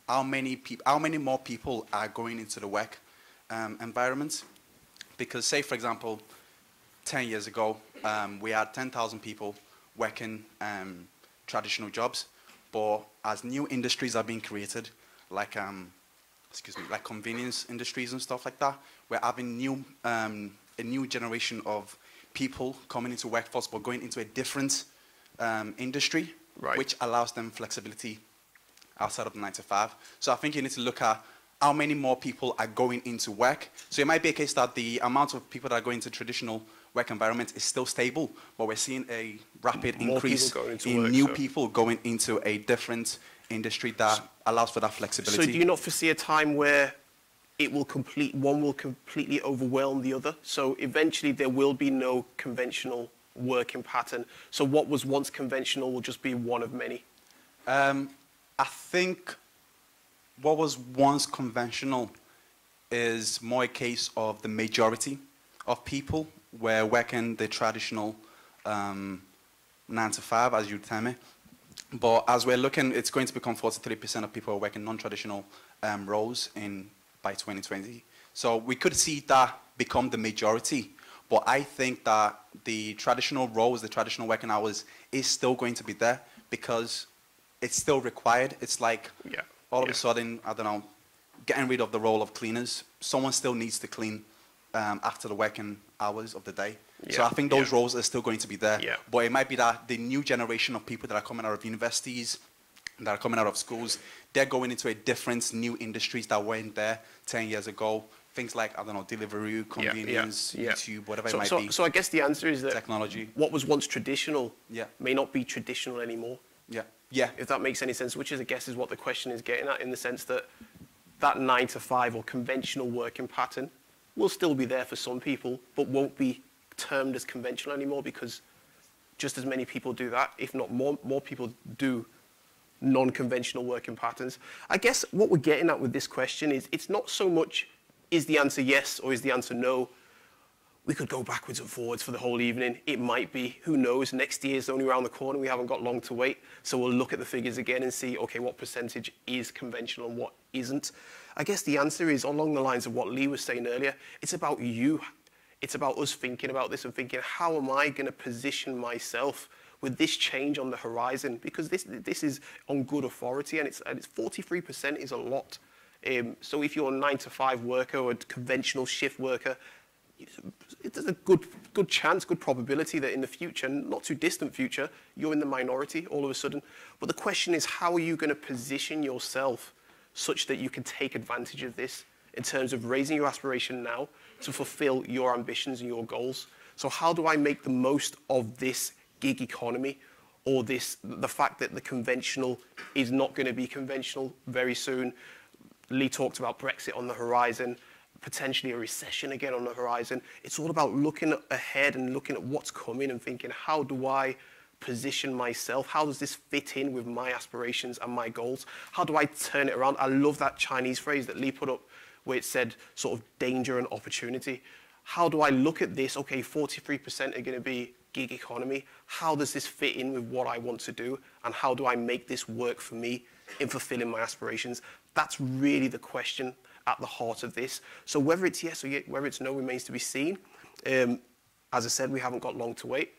how many more people are going into the work environment. Because say, for example, 10 years ago, we had 10,000 people working traditional jobs, but as new industries are being created, like like convenience industries and stuff like that, we're having a new generation of people coming into workforce, but going into a different industry, which allows them flexibility outside of the 9 to 5. So I think you need to look at how many more people are going into work. So it might be a case that the amount of people that are going to traditional work environment is still stable, but we're seeing a rapid increase in new people going into a different industry that allows for that flexibility. So do you not foresee a time where one will completely overwhelm the other? So eventually there will be no conventional working pattern. So what was once conventional will just be one of many. I think what was once conventional is more a case of the majority of people were working the traditional 9 to 5, as you'd term it. But as we're looking, it's going to become 43% of people are working non-traditional roles by 2020. So we could see that become the majority. But I think that the traditional roles, the traditional working hours is still going to be there, because it's still required. It's like all of a sudden, I don't know, getting rid of the role of cleaners. Someone still needs to clean after the working hours of the day. So I think those roles are still going to be there. But it might be that the new generation of people that are coming out of universities, that are coming out of schools, they're going into a different new industries that weren't there 10 years ago. Things like, I don't know, delivery, convenience, YouTube, whatever it might be. So I guess the answer is that technology. What was once traditional may not be traditional anymore. Yeah. If that makes any sense, which is, I guess, is what the question is getting at, in the sense that that 9 to 5 or conventional working pattern will still be there for some people, but won't be termed as conventional anymore, because just as many people do that, if not more people do non-conventional working patterns. I guess what we're getting at with this question is, it's not so much, is the answer yes or is the answer no? We could go backwards and forwards for the whole evening. It might be, who knows? Next year's only around the corner. We haven't got long to wait. So we'll look at the figures again and see, okay, what percentage is conventional and what isn't. I guess the answer is along the lines of what Lee was saying earlier. It's about you. It's about us thinking about this and thinking, how am I going to position myself with this change on the horizon? Because this is on good authority, and it's 43% is a lot. So if you're a 9 to 5 worker or a conventional shift worker, there's a good chance, good probability that in the future, not too distant future, you're in the minority all of a sudden. But the question is, how are you going to position yourself such that you can take advantage of this in terms of raising your aspiration now to fulfill your ambitions and your goals? So how do I make the most of this gig economy, or the fact that the conventional is not going to be conventional very soon? Lee talked about Brexit on the horizon, potentially a recession again on the horizon. It's all about looking ahead and looking at what's coming and thinking, how do I position myself? How does this fit in with my aspirations and my goals? How do I turn it around? I love that Chinese phrase that Lee put up where it said sort of danger and opportunity. How do I look at this? Okay, 43% are going to be gig economy. How does this fit in with what I want to do? And how do I make this work for me in fulfilling my aspirations? That's really the question at the heart of this. So whether it's yes or whether it's no remains to be seen. As I said, we haven't got long to wait.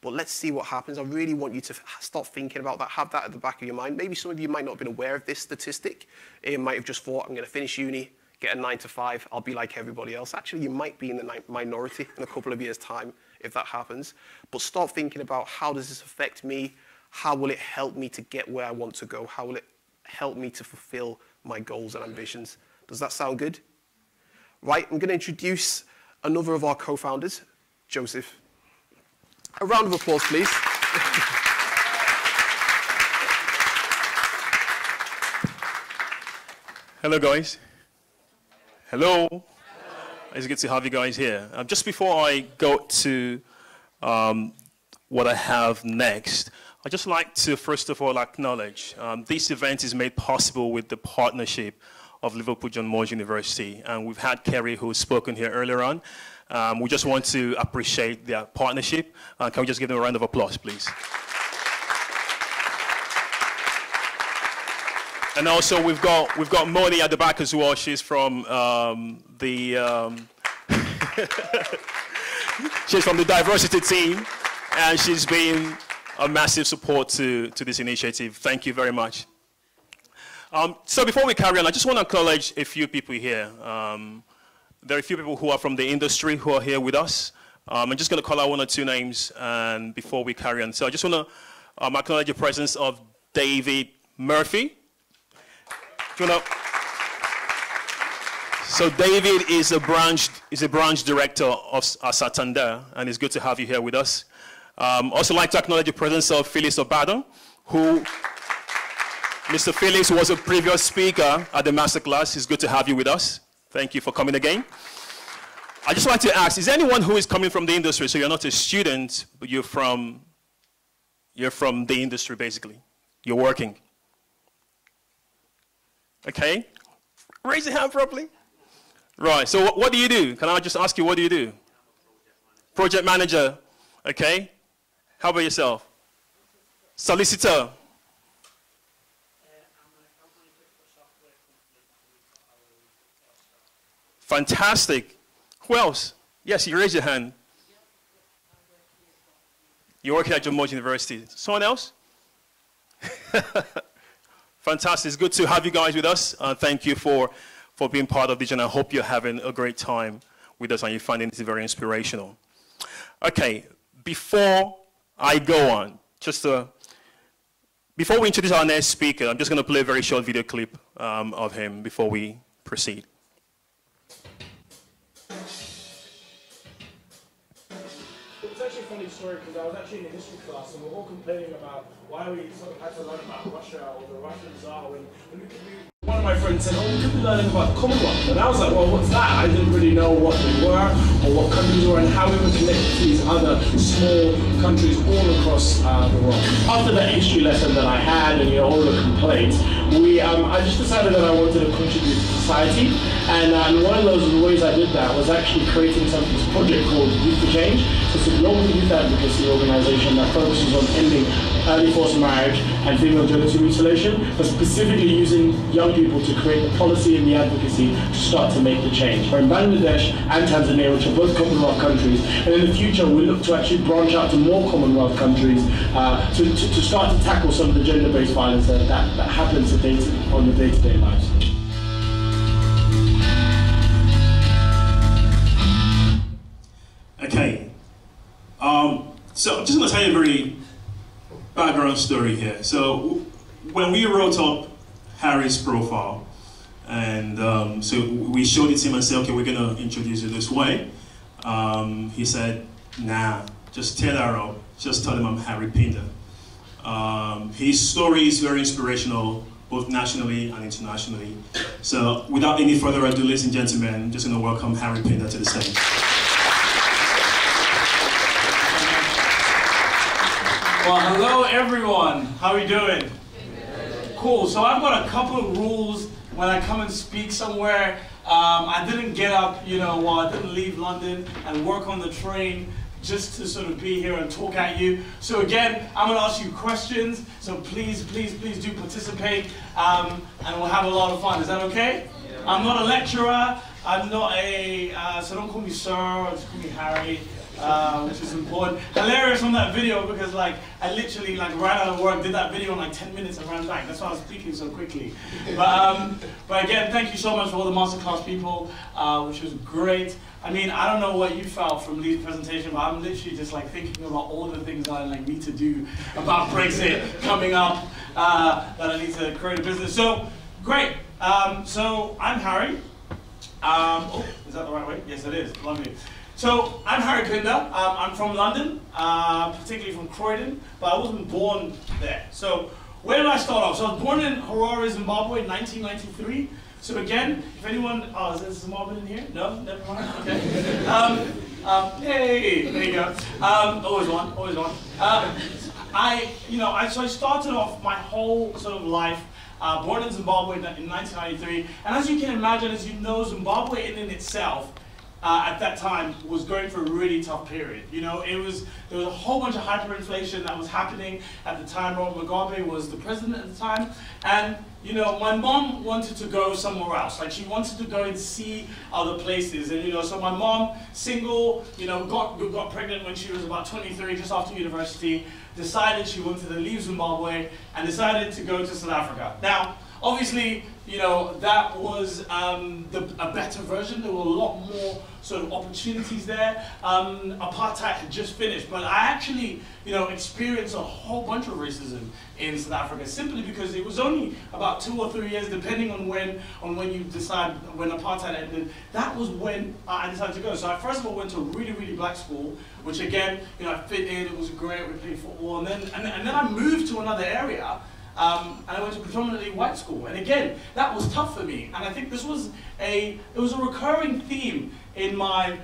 But let's see what happens. I really want you to start thinking about that, have that at the back of your mind. Maybe some of you might not have been aware of this statistic. You might have just thought, I'm going to finish uni, get a 9 to 5, I'll be like everybody else. Actually, you might be in the minority in a couple of years' time if that happens. But start thinking about, how does this affect me? How will it help me to get where I want to go? How will it help me to fulfill my goals and ambitions? Does that sound good? Right, I'm going to introduce another of our co-founders, Joseph. A round of applause, please. Hello, guys. Hello. It's good to have you guys here. Just before I go to what I have next, I'd just like to first of all acknowledge this event is made possible with the partnership of Liverpool John Moores University. And we've had Kerry, who's spoken here earlier on. We just want to appreciate their partnership. Can we just give them a round of applause, please? And also, we've got Moni at the back as well. She's from she's from the diversity team, and she's been a massive support to this initiative. Thank you very much. So before we carry on, I just want to acknowledge a few people here. There are a few people who are from the industry who are here with us. I'm just going to call out one or two names and before we carry on. So I just want to acknowledge the presence of David Murphy. So David is a branch director of Santander, and it's good to have you here with us. Also like to acknowledge the presence of Felix Obadan, who Mr. Felix was a previous speaker at the Masterclass. It's good to have you with us. Thank you for coming again. I just like to ask, is there anyone who is coming from the industry? So you're not a student, but you're from the industry, basically. You're working. Okay. Raise your hand properly. Right, so what do you do? Can I just ask you, what do you do? Project manager. Okay. How about yourself? Solicitor. Fantastic. Who else? Yes, you raise your hand. You're working at John Moores University. Someone else? Fantastic. It's good to have you guys with us. Thank you for being part of this, and I hope you're having a great time with us and you're finding it very inspirational. Okay, before I go on, before we introduce our next speaker, I'm just going to play a very short video clip of him before we proceed. It's actually a funny story because I was actually in a history class and we were all complaining about why we sort of had to learn about Russia or the Russian Tsar when we could be... One of my friends said, oh, we could be learning about the Commonwealth. And I was like, well, what's that? I didn't really know what they were or what countries were and how we were connected to these other small countries all across the world. After that history lesson that I had and all the complaints, I just decided that I wanted to contribute to society. And one of those ways I did that was actually creating this project called Youth for Change. So it's a global youth advocacy organization that focuses on ending early forced marriage and female genital mutilation, but specifically using young people to create the policy and the advocacy to start to make the change. We're in Bangladesh and Tanzania, which are both Commonwealth countries, and in the future we look to actually branch out to more Commonwealth countries to start to tackle some of the gender-based violence that happens on the day-to-day lives. Okay, so I'm just going to tell you a very background story here. So when we wrote up Harry's profile, and so we showed it to him and said, okay, we're going to introduce you this way. He said, nah, just tear that up. Just tell him I'm Harry Pinder. His story is very inspirational, both nationally and internationally. So without any further ado, ladies and gentlemen, I'm just going to welcome Harry Pinder to the stage. Well, hello everyone. How are you doing? Cool. So I've got a couple of rules when I come and speak somewhere. I didn't get up, I didn't leave London and work on the train just to sort of be here and talk at you. So again, I'm going to ask you questions. So please, please, please do participate, and we'll have a lot of fun. Is that okay? Yeah. I'm not a lecturer. I'm not so don't call me sir, just call me Harry. Which is important. Hilarious on that video because I literally ran out of work, did that video in 10 minutes and ran back. That's why I was speaking so quickly. But again, thank you so much for all the Masterclass people, which was great. I mean, I don't know what you felt from Lee's presentation, but I'm literally just thinking about all the things that I need to do about Brexit coming up, that I need to create a business. So, great. So I'm Harry. Is that the right way? Yes, it is. Lovely. So, I'm Harry Pinder. I'm from London, particularly from Croydon, but I wasn't born there. So, where did I start off? So, I was born in Harare, Zimbabwe in 1993. So, again, if anyone... Oh, is there Zimbabwe in here? No? Never mind? Okay. Hey, there you go. Always one, always one. So I started off my whole sort of life born in Zimbabwe in 1993. And as you can imagine, as you know, Zimbabwe in itself, at that time was going through a really tough period. There was a whole bunch of hyperinflation that was happening at the time. Robert Mugabe was the president at the time, and my mom wanted to go somewhere else. She wanted to go and see other places, and so my mom, single, got pregnant when she was about 23, just after university. Decided she wanted to leave Zimbabwe and decided to go to South Africa. Now, obviously, that was a better version. There were a lot more sort of opportunities there. Apartheid had just finished, but I actually, experienced a whole bunch of racism in South Africa simply because it was only about 2 or 3 years, depending on when you decide when apartheid ended. That was when I decided to go. So I first of all went to a really, really black school, which again, I fit in. It was great. We played football, and then I moved to another area. And I went to a predominantly white school, and again, that was tough for me. And I think this was it was a recurring theme in my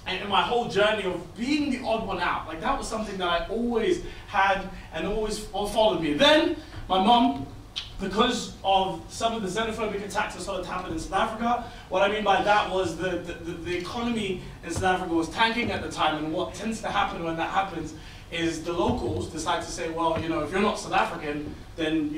whole journey of being the odd one out. That was something that I always had and always followed me. Then my mom, because of some of the xenophobic attacks that started happening in South Africa, what I mean by that was the economy in South Africa was tanking at the time, and what tends to happen when that happens is the locals decide to say, well, if you're not South African, then,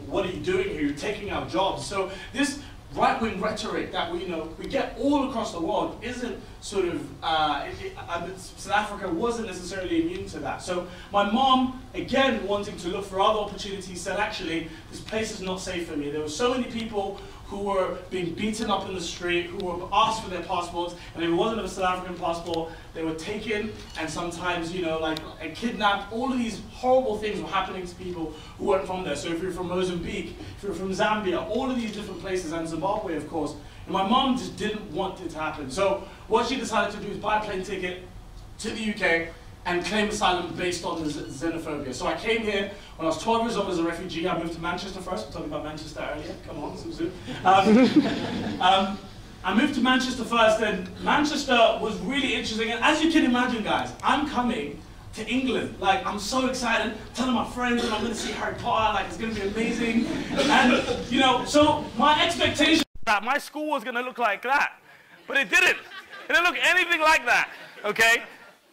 what are you doing here? You're taking our jobs. So this right-wing rhetoric that we get all across the world isn't sort of, South Africa wasn't necessarily immune to that. So my mom, again, wanting to look for other opportunities, said, actually, this place is not safe for me. There were so many people who were being beaten up in the street, who were asked for their passports, and if it wasn't a South African passport, they were taken and sometimes, and kidnapped. All of these horrible things were happening to people who weren't from there. So if you're from Mozambique, if you're from Zambia, all of these different places, and Zimbabwe, of course, and my mom just didn't want it to happen. So what she decided to do is buy a plane ticket to the UK and claim asylum based on the xenophobia. So I came here when I was 12 years old as a refugee. I moved to Manchester first. We were talking about Manchester earlier. Come on, Suzu. I moved to Manchester first, and Manchester was really interesting. And as you can imagine, guys, I'm coming to England. Like, I'm so excited, telling my friends that I'm going to see Harry Potter, like, it's going to be amazing. And, so my expectation was that my school was going to look like that. But it didn't. It didn't look anything like that, okay?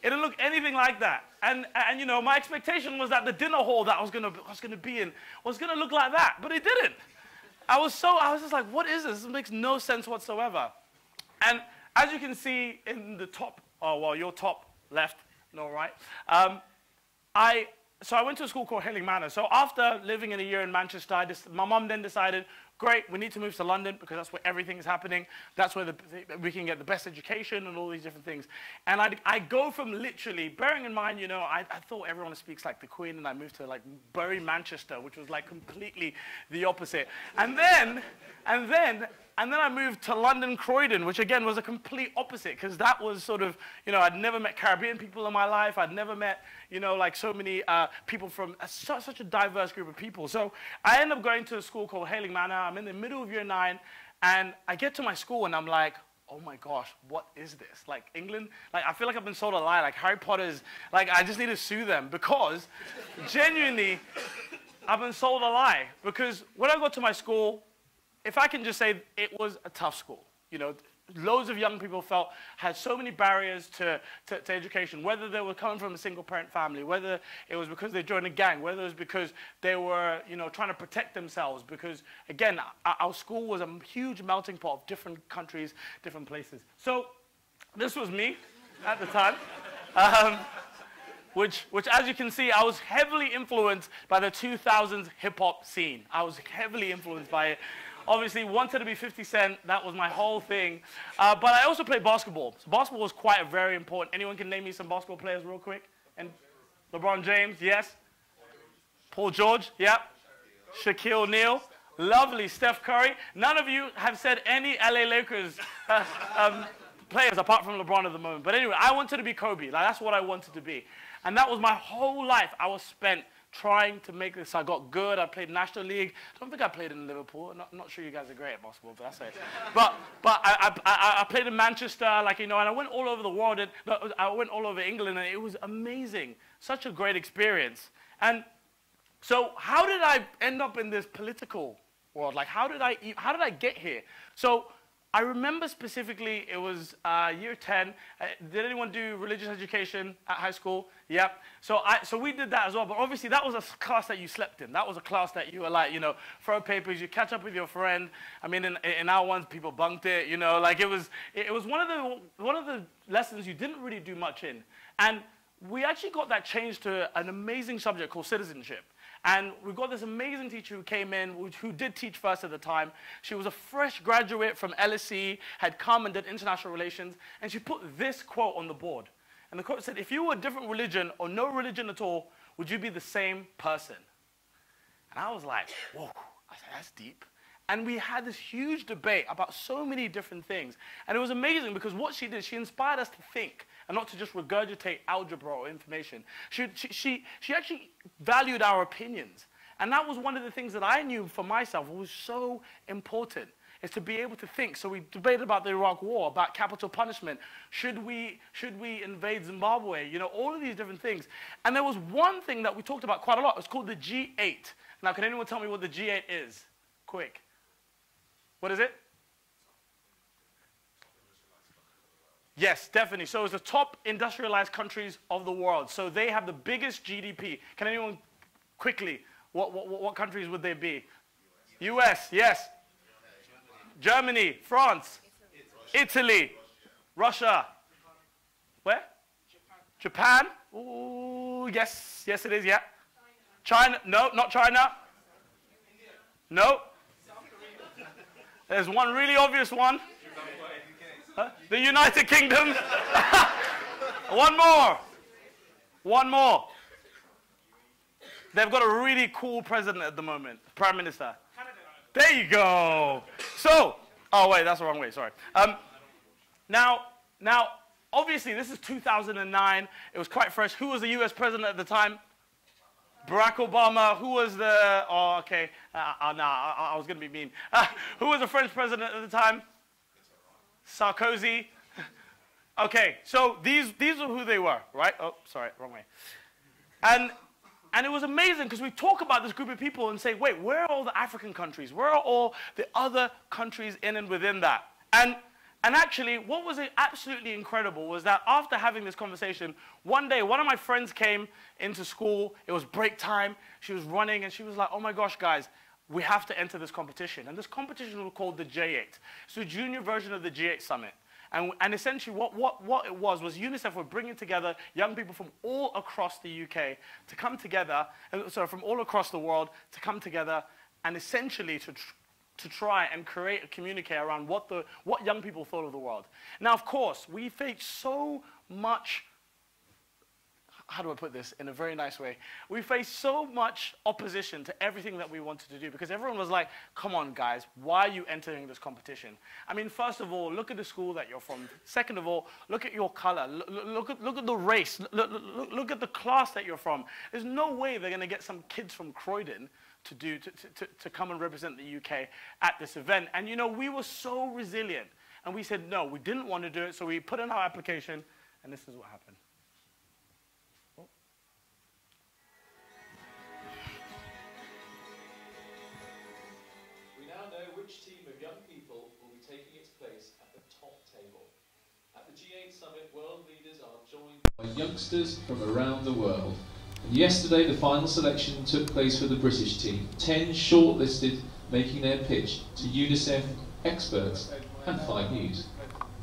It didn't look anything like that. And my expectation was that the dinner hall that I was gonna be in was gonna look like that, but it didn't. I was just like, what is this? This makes no sense whatsoever. And as you can see in the top, your top left, right? So I went to a school called Hayling Manor. So after living in a year in Manchester, my mom then decided, great, we need to move to London because that's where everything is happening. That's where we can get the best education and all these different things. And I go from literally, bearing in mind, I thought everyone speaks like the Queen, and I moved to like Bury, Manchester, which was like completely the opposite. And then I moved to London, Croydon, which again was a complete opposite, because that was sort of, I'd never met Caribbean people in my life. I'd never met, like so many people from such a diverse group of people. So I ended up going to a school called Hayling Manor. I'm in the middle of year 9, and I get to my school, and I'm like, oh my gosh, what is this? Like England, like I feel like I've been sold a lie. Like Harry Potter's, like I just need to sue them, because genuinely, I've been sold a lie. Because when I got to my school, if I can just say, it was a tough school. Loads of young people had so many barriers to education, whether they were coming from a single-parent family, whether it was because they joined a gang, whether it was because they were, trying to protect themselves. Because, again, our school was a huge melting pot of different countries, different places. So this was me at the time. Which, as you can see, I was heavily influenced by the 2000s hip-hop scene. I was heavily influenced by it. Obviously, wanted to be 50 Cent. That was my whole thing. But I also played basketball. So basketball was quite very important. Anyone can name me some basketball players real quick? And LeBron James, yes. Paul George, yep. Shaquille O'Neal, lovely. Steph Curry. None of you have said any LA Lakers players apart from LeBron at the moment. But anyway, I wanted to be Kobe. Like, that's what I wanted to be. And that was my whole life. I was spent trying to make this. I got good. I played National League. I don't think I played in Liverpool. I'm not sure you guys are great at basketball, but that's it. But I played in Manchester, and I went all over the world. And I went all over England, and it was amazing. Such a great experience. And so how did I end up in this political world? Like, how did I get here? So I remember specifically, it was year 10. Did anyone do religious education at high school? Yep. So we did that as well. But obviously, that was a class that you slept in. That was a class that you were like, throw papers, you catch up with your friend. I mean, in our ones, people bunked it. Like it was one of the lessons you didn't really do much in. And we actually got that changed to an amazing subject called citizenship. And we got this amazing teacher who came in, who did teach first at the time. She was a fresh graduate from LSE, had come and did international relations, and she put this quote on the board. And the quote said, if you were a different religion or no religion at all, would you be the same person? And I was like, whoa, I said, that's deep. And we had this huge debate about so many different things. And it was amazing because what she did, she inspired us to think and not to just regurgitate algebra or information. She actually valued our opinions. And that was one of the things that I knew for myself was so important, is to be able to think. So we debated about the Iraq War, about capital punishment. Should we invade Zimbabwe? All of these different things. And there was one thing that we talked about quite a lot. It was called the G8. Now, can anyone tell me what the G8 is? Quick. What is it? Yes, definitely. So it's the top industrialized countries of the world. So they have the biggest GDP. Can anyone quickly, what countries would they be? US, yes. Germany, France, Italy, Russia. Where? Japan. Ooh, yes, yes it is, yeah. China, no, not China. No. There's one really obvious one. The United Kingdom. One more. One more. They've got a really cool president at the moment, Prime Minister. There you go. So, oh wait, that's the wrong way, sorry. Now, obviously this is 2009. It was quite fresh. Who was the US president at the time? Barack Obama. Who was the, oh, okay. I was going to be mean. Who was the French president at the time? Sarkozy. Okay, so these are who they were, right? Oh, sorry, wrong way. And it was amazing because we talk about this group of people and say, wait, where are all the African countries? Where are all the other countries in and within that? And actually, what was absolutely incredible was that after having this conversation, one day, one of my friends came into school. It was break time. She was running, and she was like, oh, my gosh, guys, we have to enter this competition. And this competition was called the J8. It's a junior version of the G8 Summit. And essentially, what it was UNICEF were bringing together young people from all across the UK to come together, sorry, from all across the world to come together and essentially to try and create a communique around what young people thought of the world. Now, of course, we face so much, how do I put this in a very nice way? We faced so much opposition to everything that we wanted to do because everyone was like, come on, guys, why are you entering this competition? I mean, first of all, look at the school that you're from. Second of all, look at your color. Look at the race. Look at the class that you're from. There's no way they're going to get some kids from Croydon to come and represent the UK at this event. And, you know, we were so resilient. And we said, no, we didn't want to do it, so we put in our application, and this is what happened. Which team of young people will be taking its place at the top table. At the G8 Summit, world leaders are joined by youngsters from around the world. And yesterday, the final selection took place for the British team. 10 shortlisted, making their pitch to UNICEF, experts, and 5 News.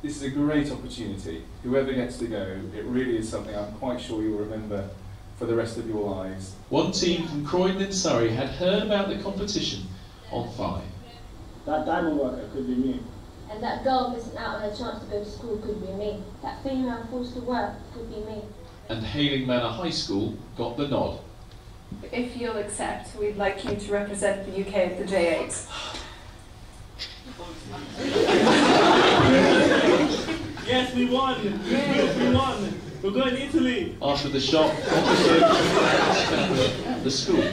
This is a great opportunity. Whoever gets to go, it really is something I'm quite sure you'll remember for the rest of your lives. One team from Croydon in Surrey had heard about the competition on 5. That diamond worker could be me. And that girl missing out on a chance to go to school could be me. That female forced to work could be me. And Hayling Manor High School got the nod. If you'll accept, we'd like you to represent the UK at the J8. Yes, we won! Yes, we won! We're going to Italy! After the shop, the school.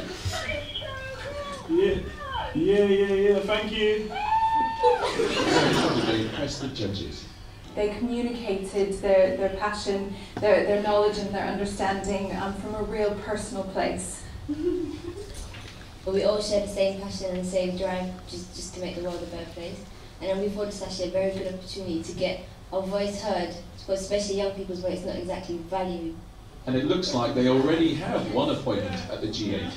Yeah, thank you. They impressed the judges. They communicated their passion, their knowledge and their understanding from a real personal place. But we all share the same passion and the same drive just to make the world a better place. And then we thought it's actually a very good opportunity to get our voice heard, because especially young people's voice is not exactly valued. And it looks like they already have one appointment at the G8.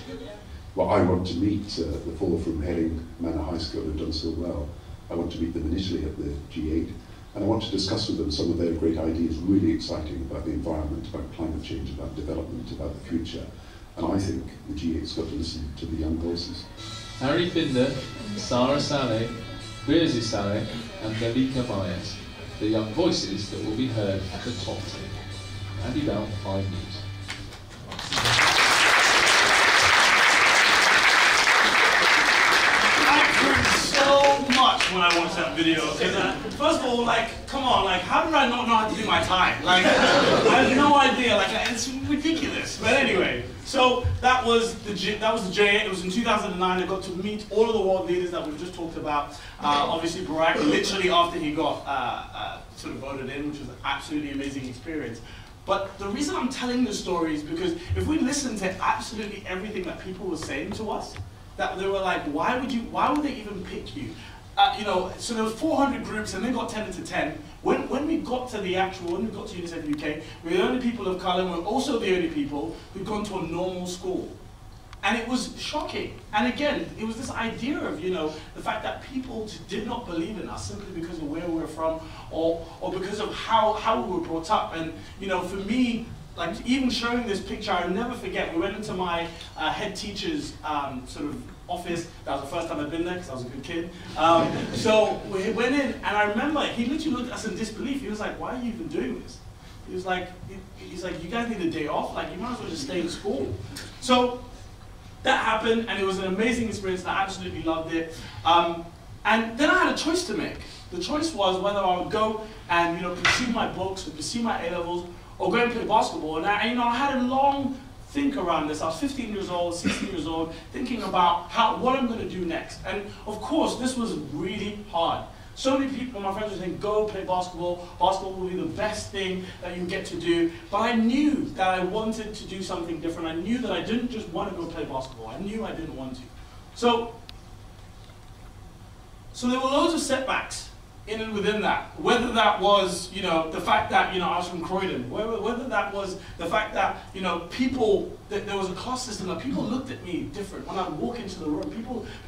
Well, I want to meet the four from Hayling Manor High School who've done so well. I want to meet them initially at the G8, and I want to discuss with them some of their great ideas, really exciting about the environment, about climate change, about development, about the future. And I think the G8's got to listen to the young voices. Harry Finder, Sarah Saleh, Birzi Saleh, and Malika Myers, the young voices that will be heard at the top table. Andy Bell, 5 News. So much when I watched that video. First of all, like, come on, like, how did I not know how to do my time? Like, I had no idea. Like, it's ridiculous. But anyway, so that was the J8. It was in 2009. I got to meet all of the world leaders that we've just talked about. Obviously, Barack, literally after he got sort of voted in, which was an absolutely amazing experience. But the reason I'm telling this story is because if we listen to absolutely everything that people were saying to us, that they were like, why would they even pick you? You know, so there was 400 groups and they got 10 to 10. When we got to UNICEF UK, we were the only people of colour and we were also the only people who'd gone to a normal school. And it was shocking. And again, it was this idea of, you know, the fact that people did not believe in us simply because of where we were from or because of how we were brought up. And, you know, for me, like even showing this picture, I'll never forget, we went into my head teacher's sort of office. That was the first time I'd been there because I was a good kid. So we went in, and I remember he literally looked at us in disbelief. He was like, "Why are you even doing this?" He was like, he's like, "You guys need a day off? Like, you might as well just stay in school." So that happened, and it was an amazing experience. I absolutely loved it. And then I had a choice to make. The choice was whether I would go and, you know, pursue my books or pursue my A-levels or go and play basketball. And I, you know, I had a long think around this. I was 15 years old, 16 years old, thinking about what I'm going to do next. And of course, this was really hard. So many people, my friends were saying, go play basketball. Basketball will be the best thing that you get to do. But I knew that I wanted to do something different. I knew that I didn't just want to go play basketball. I knew I didn't want to. So there were loads of setbacks in and within that. Whether that was, you know, the fact that, you know, I was from Croydon. Whether that was the fact that, you know, that there was a class system, that people looked at me different when I would walk into the room.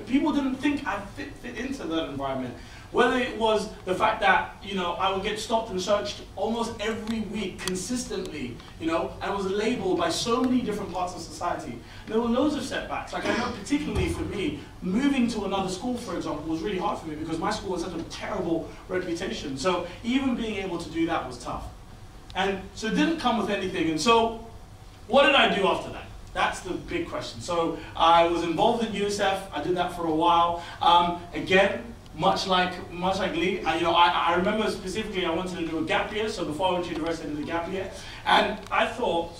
People didn't think I fit into that environment. Whether it was the fact that, you know, I would get stopped and searched almost every week consistently, you know, and was labeled by so many different parts of society. There were loads of setbacks. Like I know particularly for me, moving to another school, for example, was really hard for me because my school had such a terrible reputation. So even being able to do that was tough. And so it didn't come with anything. And so what did I do after that? That's the big question. So I was involved in UNICEF. I did that for a while. Again, much like Lee, I remember specifically I wanted to do a gap year. So before I went to university, I did a gap year. And I thought,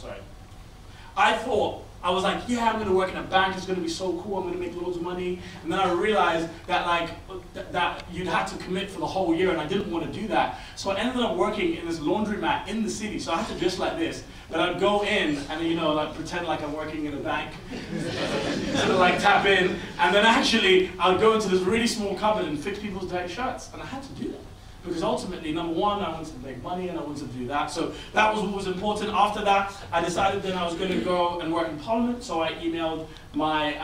I was like, yeah, I'm going to work in a bank. It's going to be so cool. I'm going to make loads of money. And then I realized that that you'd have to commit for the whole year, and I didn't want to do that. So I ended up working in this laundromat in the city. So I had to dress like this. But I'd go in and, you know, like pretend like I'm working in a bank, sort of like tap in, and then actually I'd go into this really small cupboard and fix people's dirty shirts. And I had to do that. Because ultimately, number one, I wanted to make money and I wanted to do that. So that was what was important. After that, I decided then I was going to go and work in Parliament. So I emailed my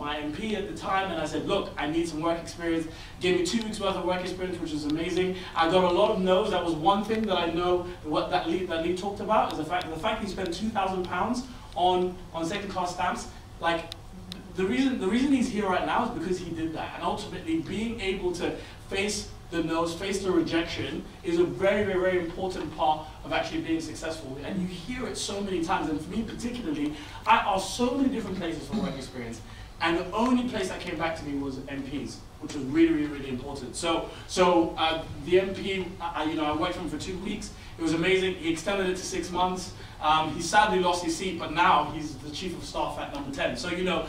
MP at the time and I said, look, I need some work experience. Gave me 2 weeks worth of work experience, which was amazing. I got a lot of no's. That was one thing that I know that Lee talked about, is the fact that he spent £2,000 on second-class stamps. Like, the reason he's here right now is because he did that. And ultimately, being able to face the no's, face the rejection, is a very, very, very important part of actually being successful. And you hear it so many times, and for me particularly, I asked so many different places for work experience, and the only place that came back to me was MPs, which was really, really, really important. So the MP, I worked for him for 2 weeks. It was amazing. He extended it to 6 months. He sadly lost his seat, but now he's the Chief of Staff at number 10. So, you know,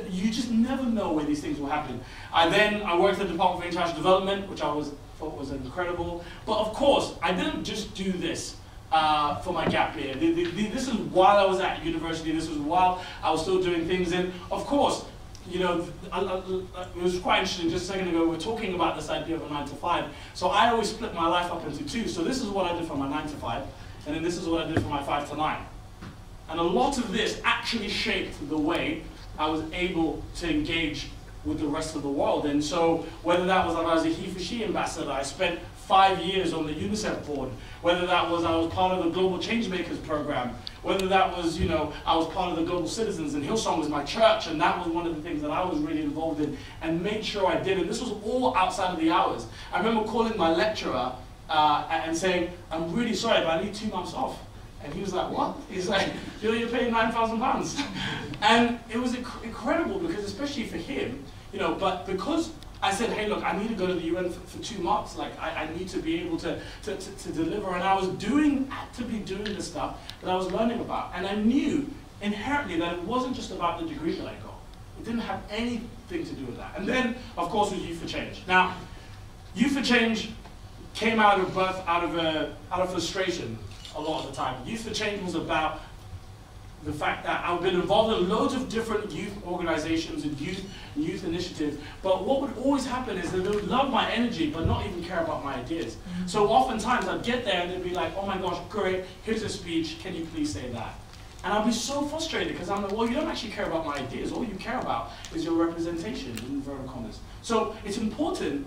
you just never know where these things will happen. I worked at the Department for International Development, which I thought was incredible. But of course, I didn't just do this for my gap year. This is while I was at university. This was while I was still doing things. And of course, you know, it was quite interesting. Just a second ago, we were talking about this idea of a 9 to 5. So I always split my life up into 2. So this is what I did for my 9 to 5, and then this is what I did for my 5 to 9. And a lot of this actually shaped the way I was able to engage with the rest of the world. And so whether that was I was a he for she ambassador, I spent 5 years on the UNICEF board, whether that was I was part of the Global Changemakers program, whether that was, you know, I was part of the Global Citizens, and Hillsong was my church, and that was one of the things that I was really involved in and made sure I did. And this was all outside of the hours. I remember calling my lecturer and saying, I'm really sorry, but I need 2 months off. And he was like, what? He's like, you're paying £9,000. And it was incredible because, especially for him, you know, but because I said, hey, look, I need to go to the UN for 2 months. Like, I need to be able to deliver. And I was actively doing the stuff that I was learning about. And I knew inherently that it wasn't just about the degree that I got. It didn't have anything to do with that. And then, of course, was Youth for Change. Now, Youth for Change came out of frustration a lot of the time. Youth for Change was about the fact that I've been involved in loads of different youth organizations and youth initiatives, but what would always happen is that they would love my energy but not even care about my ideas. So oftentimes I'd get there and they'd be like, oh my gosh, great, here's a speech, can you please say that? And I'll be so frustrated because I'm like, well, you don't actually care about my ideas. All you care about is your representation, in inverted commas. So it's important,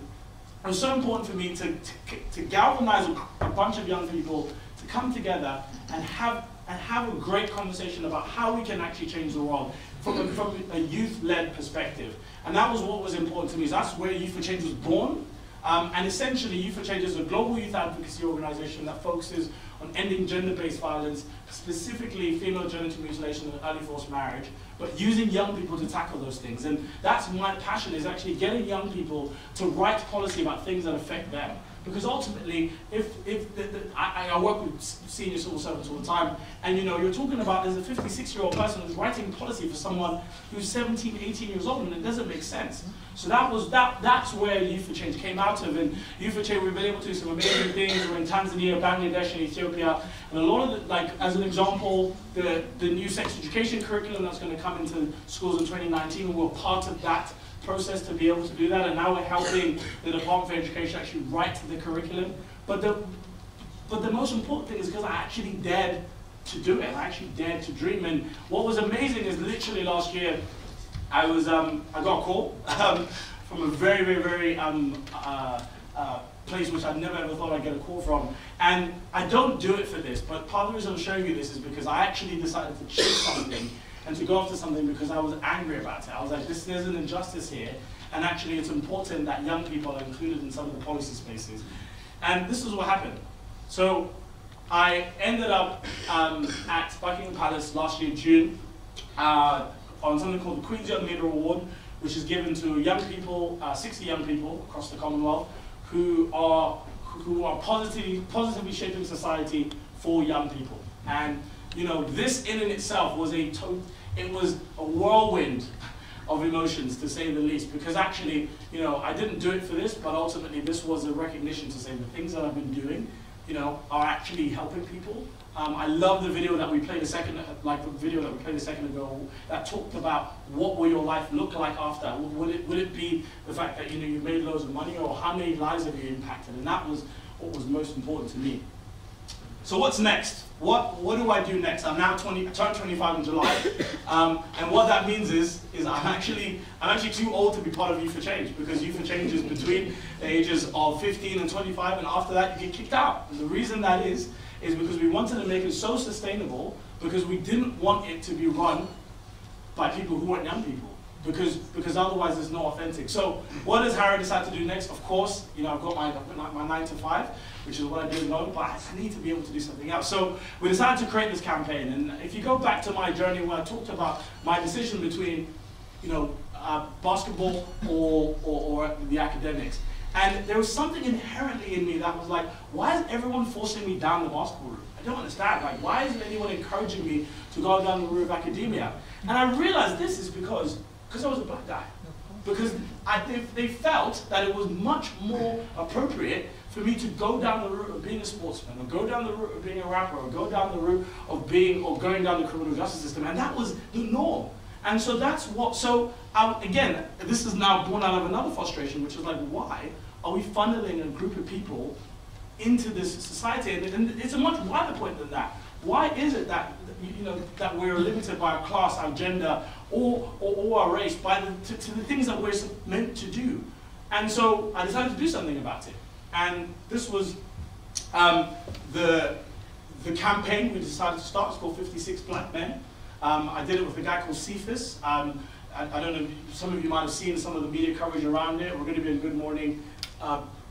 it was so important for me to galvanize a bunch of young people to come together and have a great conversation about how we can actually change the world from a youth-led perspective. And that was what was important to me. So that's where Youth for Change was born. And essentially, Youth for Change is a global youth advocacy organization that focuses on ending gender-based violence, specifically female genital mutilation and early forced marriage, but using young people to tackle those things. And that's my passion, is actually getting young people to write policy about things that affect them. Because ultimately, I work with senior civil servants all the time, and you're talking about there's a 56-year-old person who's writing policy for someone who's 17, 18 years old, and it doesn't make sense. So that's where Youth for Change came out of, and Youth for Change, we've been able to do some amazing things. We're in Tanzania, Bangladesh, and Ethiopia, and a lot of as an example, the new sex education curriculum that's going to come into schools in 2019, we're part of that process to be able to do that, and now we're helping the Department for Education actually write the curriculum. But the most important thing is because I actually dared to do it. I actually dared to dream. And what was amazing is literally last year, I got a call from a very, very, very place which I'd never ever thought I'd get a call from. And I don't do it for this, but part of the reason I'm showing you this is because I actually decided to chase something and to go after something because I was angry about it. I was like, there's an injustice here, and actually it's important that young people are included in some of the policy spaces. And this is what happened. So I ended up at Buckingham Palace last year, June, on something called the Queen's Young Leader Award, which is given to young people, 60 young people across the Commonwealth, who are positively shaping society for young people. And this in and itself was it was a whirlwind of emotions, to say the least, because actually, I didn't do it for this, but ultimately this was a recognition to say the things that I've been doing, are actually helping people. I love the video that we played a second ago that talked about what will your life look like after. Would it be the fact that you made loads of money, or how many lives have you impacted? And that was what was most important to me. So what's next? What do I do next? I'm now I turned 25 in July, and what that means is I'm actually too old to be part of Youth for Change, because Youth for Change is between the ages of 15 and 25, and after that you get kicked out. And the reason that is because we wanted to make it so sustainable, because we didn't want it to be run by people who weren't young people, because otherwise there's no authentic. So what does Harry decide to do next? Of course, I've got my 9 to 5, which is what I do know, but I need to be able to do something else. So we decided to create this campaign. And if you go back to my journey where I talked about my decision between, basketball or the academics, and there was something inherently in me that was like, why is everyone forcing me down the basketball route? I don't understand. Like, why isn't anyone encouraging me to go down the route of academia? And I realized this is because I was a black guy. Because they felt that it was much more appropriate for me to go down the route of being a sportsman, or go down the route of being a rapper, or go down the route of going down the criminal justice system. And that was the norm. And so again, this is now born out of another frustration, which is like, why are we funneling a group of people into this society? And it's a much wider point than that. Why is it that that we're limited by our class, our gender, or our race, to the things that we're meant to do? And so I decided to do something about it. And this was the campaign we decided to start. It's called 56 Black Men. I did it with a guy called Cephas. I don't know, some of you might have seen some of the media coverage around it. We're going to be in Good Morning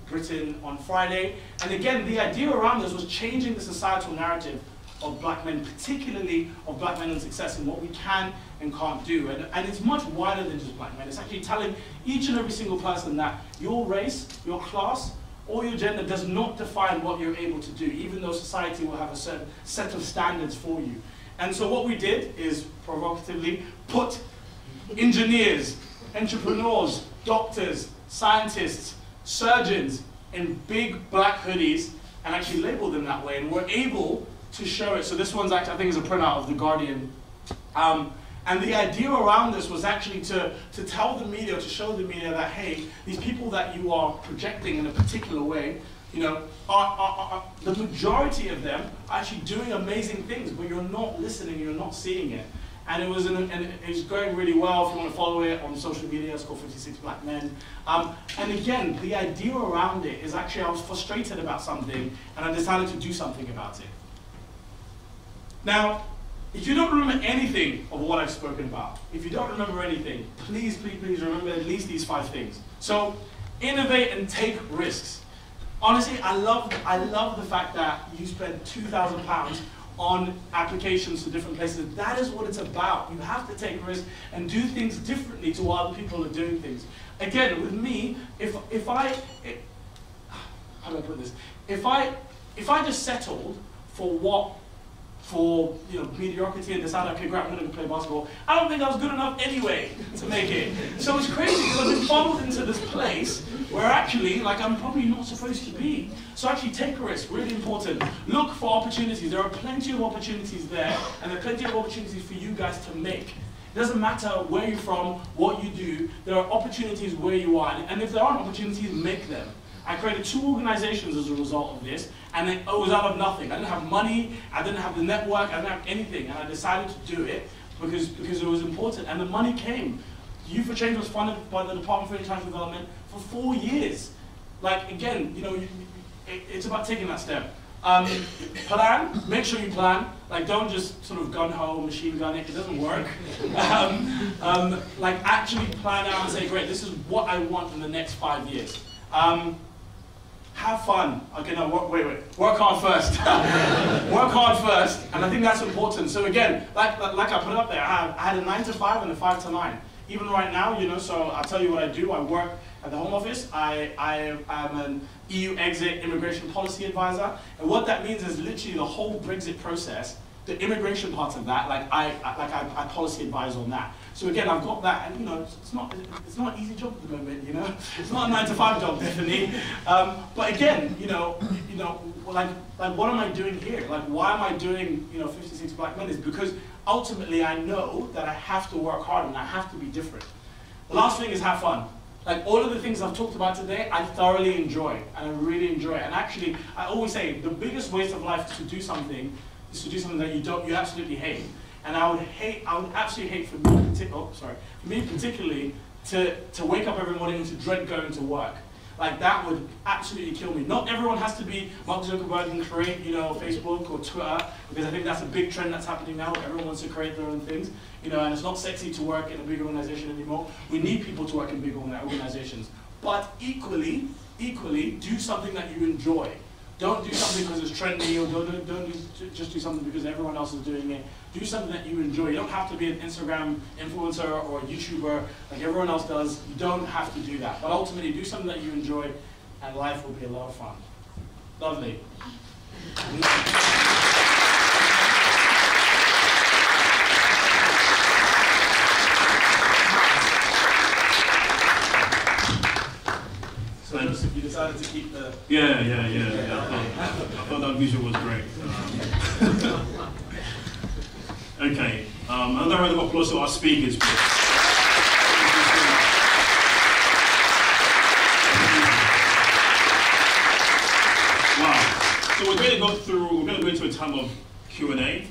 Britain on Friday. And again, the idea around this was changing the societal narrative of black men, particularly of black men and success, and what we can and can't do. And it's much wider than just black men. It's actually telling each and every single person that your race, your class, or your gender does not define what you're able to do, even though society will have a certain set of standards for you. And so what we did is, provocatively, put engineers, entrepreneurs, doctors, scientists, surgeons in big black hoodies and actually label them that way. And we're able to show it. So this one's actually, I think, is a printout of The Guardian. And the idea around this was actually to tell the media, to show the media that, hey, these people that you are projecting in a particular way, you know, are the majority of them are actually doing amazing things, but you're not listening, you're not seeing it. And it was going really well. If you want to follow it on social media, it's called 56 Black Men. And again, the idea around it is actually I was frustrated about something, and I decided to do something about it. Now, if you don't remember anything of what I've spoken about, if you don't remember anything, please, please, please remember at least these 5 things. So, innovate and take risks. Honestly, I love the fact that you spent £2,000 on applications to different places. That is what it's about. You have to take risks and do things differently to what other people are doing things. Again, with me, how do I put this? If I just settled for mediocrity and decided, okay, great, I'm going to play basketball, I don't think I was good enough anyway to make it. So it's crazy because I've been funneled into this place where actually, like, I'm probably not supposed to be. So actually take a risk, really important. Look for opportunities. There are plenty of opportunities there, and there are plenty of opportunities for you guys to make. It doesn't matter where you're from, what you do, there are opportunities where you are, and if there aren't opportunities, make them. I created 2 organizations as a result of this, and it was out of nothing. I didn't have money, I didn't have the network, I didn't have anything, and I decided to do it because it was important, and the money came. Youth for Change was funded by the Department for International Development for 4 years. Like, again, you know, it's about taking that step. Plan, make sure you plan. Like, don't just sort of gun-ho, machine gun it doesn't work. Like, actually plan out and say, great, this is what I want in the next 5 years. Have fun. Okay, no, wait. Work hard first. Work hard first, and I think that's important. So again, like I put it up there, I had a 9 to 5 and a 5 to 9. Even right now, you know, so I'll tell you what I do. I work at the Home Office. I am an EU exit immigration policy advisor, and what that means is literally the whole Brexit process, the immigration part of that, I policy advise on that. So again, I've got that, and you know, it's not an easy job at the moment, you know. It's not a 9 to 5 job, definitely. But again, you know, like what am I doing here? Like, why am I doing, you know, 56 Black Men? Is because ultimately I know that I have to work hard and I have to be different. The last thing is have fun. Like, all of the things I've talked about today, I thoroughly enjoy, and I really enjoy it. And actually, I always say the biggest waste of life is to do something that you absolutely hate. And I would absolutely hate for me particularly to wake up every morning and to dread going to work. Like, that would absolutely kill me. Not everyone has to be Mark Zuckerberg and create, you know, Facebook or Twitter, because I think that's a big trend that's happening now. Everyone wants to create their own things, you know, and it's not sexy to work in a big organization anymore. We need people to work in big organizations. But equally, do something that you enjoy. Don't do something because it's trendy, or don't just do something because everyone else is doing it. Do something that you enjoy. You don't have to be an Instagram influencer or a YouTuber like everyone else does. You don't have to do that. But ultimately, do something that you enjoy, and life will be a lot of fun. Lovely. So you decided to keep the... Yeah. I thought that visual was great. Okay, another round of applause to our speakers, please. Wow. So we're going to go into a time of Q&A,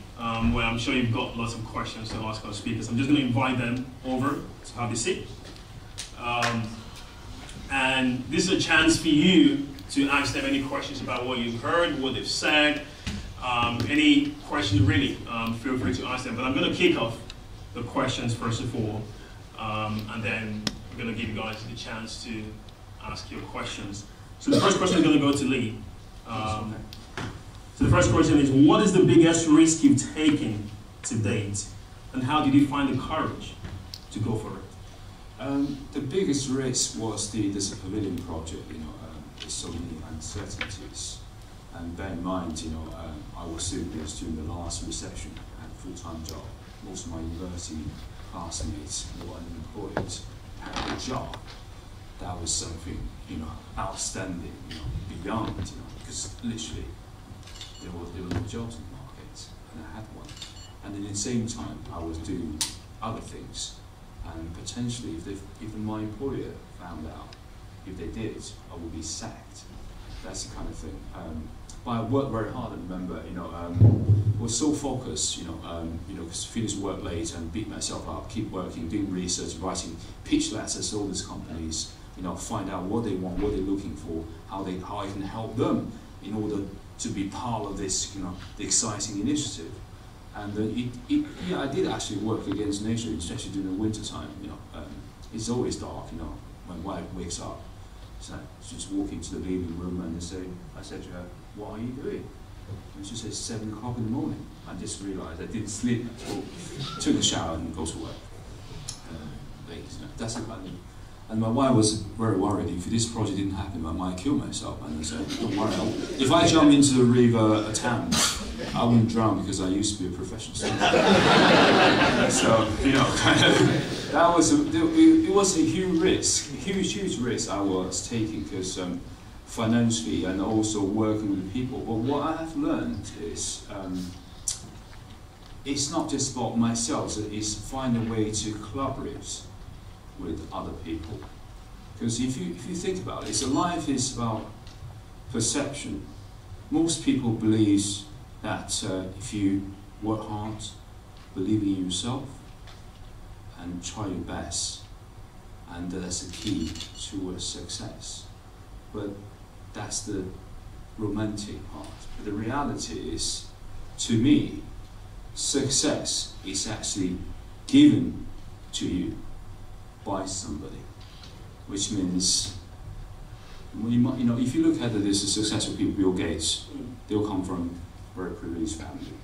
where I'm sure you've got lots of questions to ask our speakers. I'm just going to invite them over to have a seat. And this is a chance for you to ask them any questions about what you've heard, what they've said, any questions really, feel free to ask them. But I'm going to kick off the questions first of all, and then I'm going to give you guys the chance to ask your questions. So the first question is going to go to Lee. So the first question is, what is the biggest risk you've taken to date, and how did you find the courage to go for it? The biggest risk was the pavilion project. You know, there's so many uncertainties. And bear in mind, you know, I was serious during the last recession. I had a full-time job. Most of my university classmates were unemployed, had a job. That was something, you know, outstanding, you know, beyond, you know, because literally there were no jobs in the market, and I had one. And at the same time, I was doing other things. And potentially, if even my employer found out, if they did, I would be sacked. That's the kind of thing. But I worked very hard. I remember, was so focused, because finish work late and beat myself up, keep working, doing research, writing pitch letters to all these companies, find out what they want, what they're looking for, how I can help them in order to be part of this, the exciting initiative. And I did actually work against nature, especially during the winter time. It's always dark, when wife wakes up. So just walk into the living room and I said to her, "What are you doing?" And she said, 7 o'clock in the morning. I just realized I didn't sleep at all. Took a shower and go to work. That's the kind of. And my wife was very worried. If this project didn't happen, I might kill myself. And I said, "Don't worry. If I jump into the river Thames, I wouldn't drown because I used to be a professional swimmer." So it was a huge risk, huge risk I was taking because financially and also working with people. But what I have learned is it's not just about myself. It's find a way to collaborate with other people. Because if you think about it, life is about perception. Most people believe that if you work hard, believe in yourself, and try your best, and that's the key to success. But that's the romantic part. But the reality is, to me, success is actually given to you by somebody, which means, if you look at the successful people, Bill Gates, they'll come from very privileged family.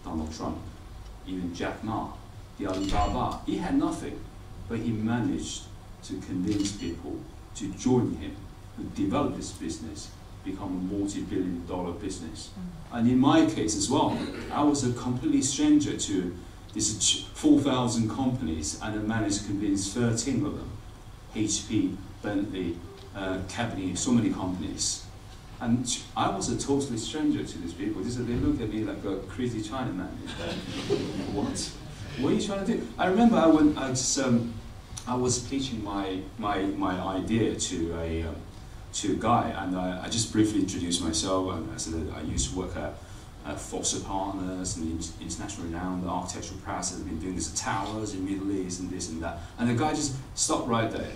Donald Trump, even Jack Ma, the Alibaba, he had nothing, but he managed to convince people to join him, to develop this business, become a multi-billion-dollar business. And in my case as well, I was a completely stranger to these 4,000 companies, and I managed to convince 13 of them, HP, Bentley, Capgemini, so many companies. And I was a totally stranger to these people. They look at me like a crazy Chinaman. What are you trying to do? I remember I was pitching my idea to a guy, and I just briefly introduced myself, and I said that I used to work at Foster Partners and the international renowned architectural practice. I've been doing this at towers in the Middle East and this and that. And the guy just stopped right there.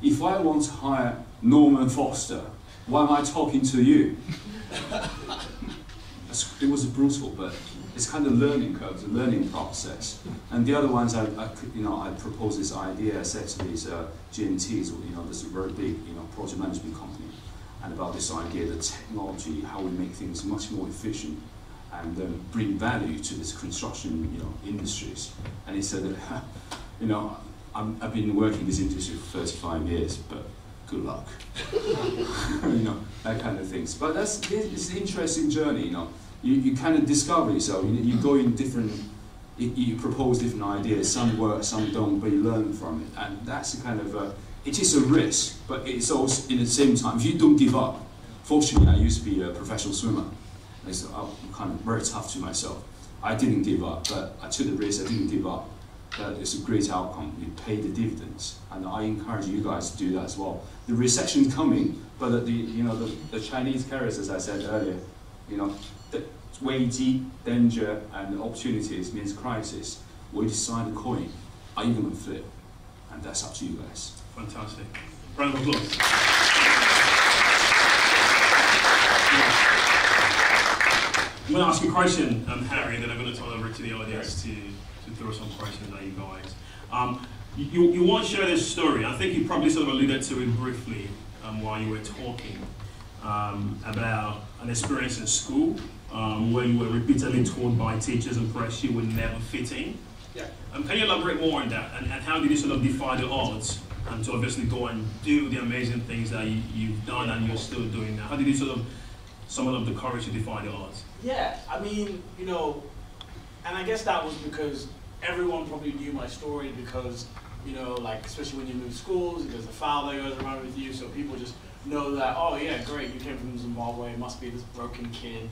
If I want to hire Norman Foster, why am I talking to you? It was brutal, but it's kind of learning curves, a learning process. And the other ones, I proposed this idea. I said to these GNTs, this is a very big, project management company, and about this idea, the technology, how we make things much more efficient, and bring value to this construction, industries. And he said that, I've been working in this industry for 35 years, but good luck. That kind of things. But it's an interesting journey, You kind of discover yourself. You go in different, you propose different ideas. Some work, some don't, but you learn from it. And that's the kind of, it is a risk, but it's also, in the same time, if you don't give up. Fortunately, I used to be a professional swimmer. I'm kind of very tough to myself. I didn't give up, but I took the risk, I didn't give up. But it's a great outcome. You pay the dividends. And I encourage you guys to do that as well. The recession is coming, but the Chinese carriers, as I said earlier, the Weiji, danger, and opportunities means crisis. We decide the coin. Are you going to flip? And that's up to you guys. Fantastic. Round of applause. I'm going to ask you a question, Harry, then I'm going to turn over to the audience to throw some questions at you guys. You won't share this story. I think you probably sort of alluded to it briefly while you were talking about an experience in school where you were repeatedly told by teachers and press you would never fit in. Yeah. Can you elaborate more on that? And how did you sort of defy the odds to obviously go and do the amazing things that you've done and you're still doing now? How did you sort of summon up the courage to defy the odds? Yeah, I mean, and I guess that was because everyone probably knew my story because, especially when you move schools, there's a file that goes around with you, so people just know that, oh yeah, great, you came from Zimbabwe, it must be this broken kid,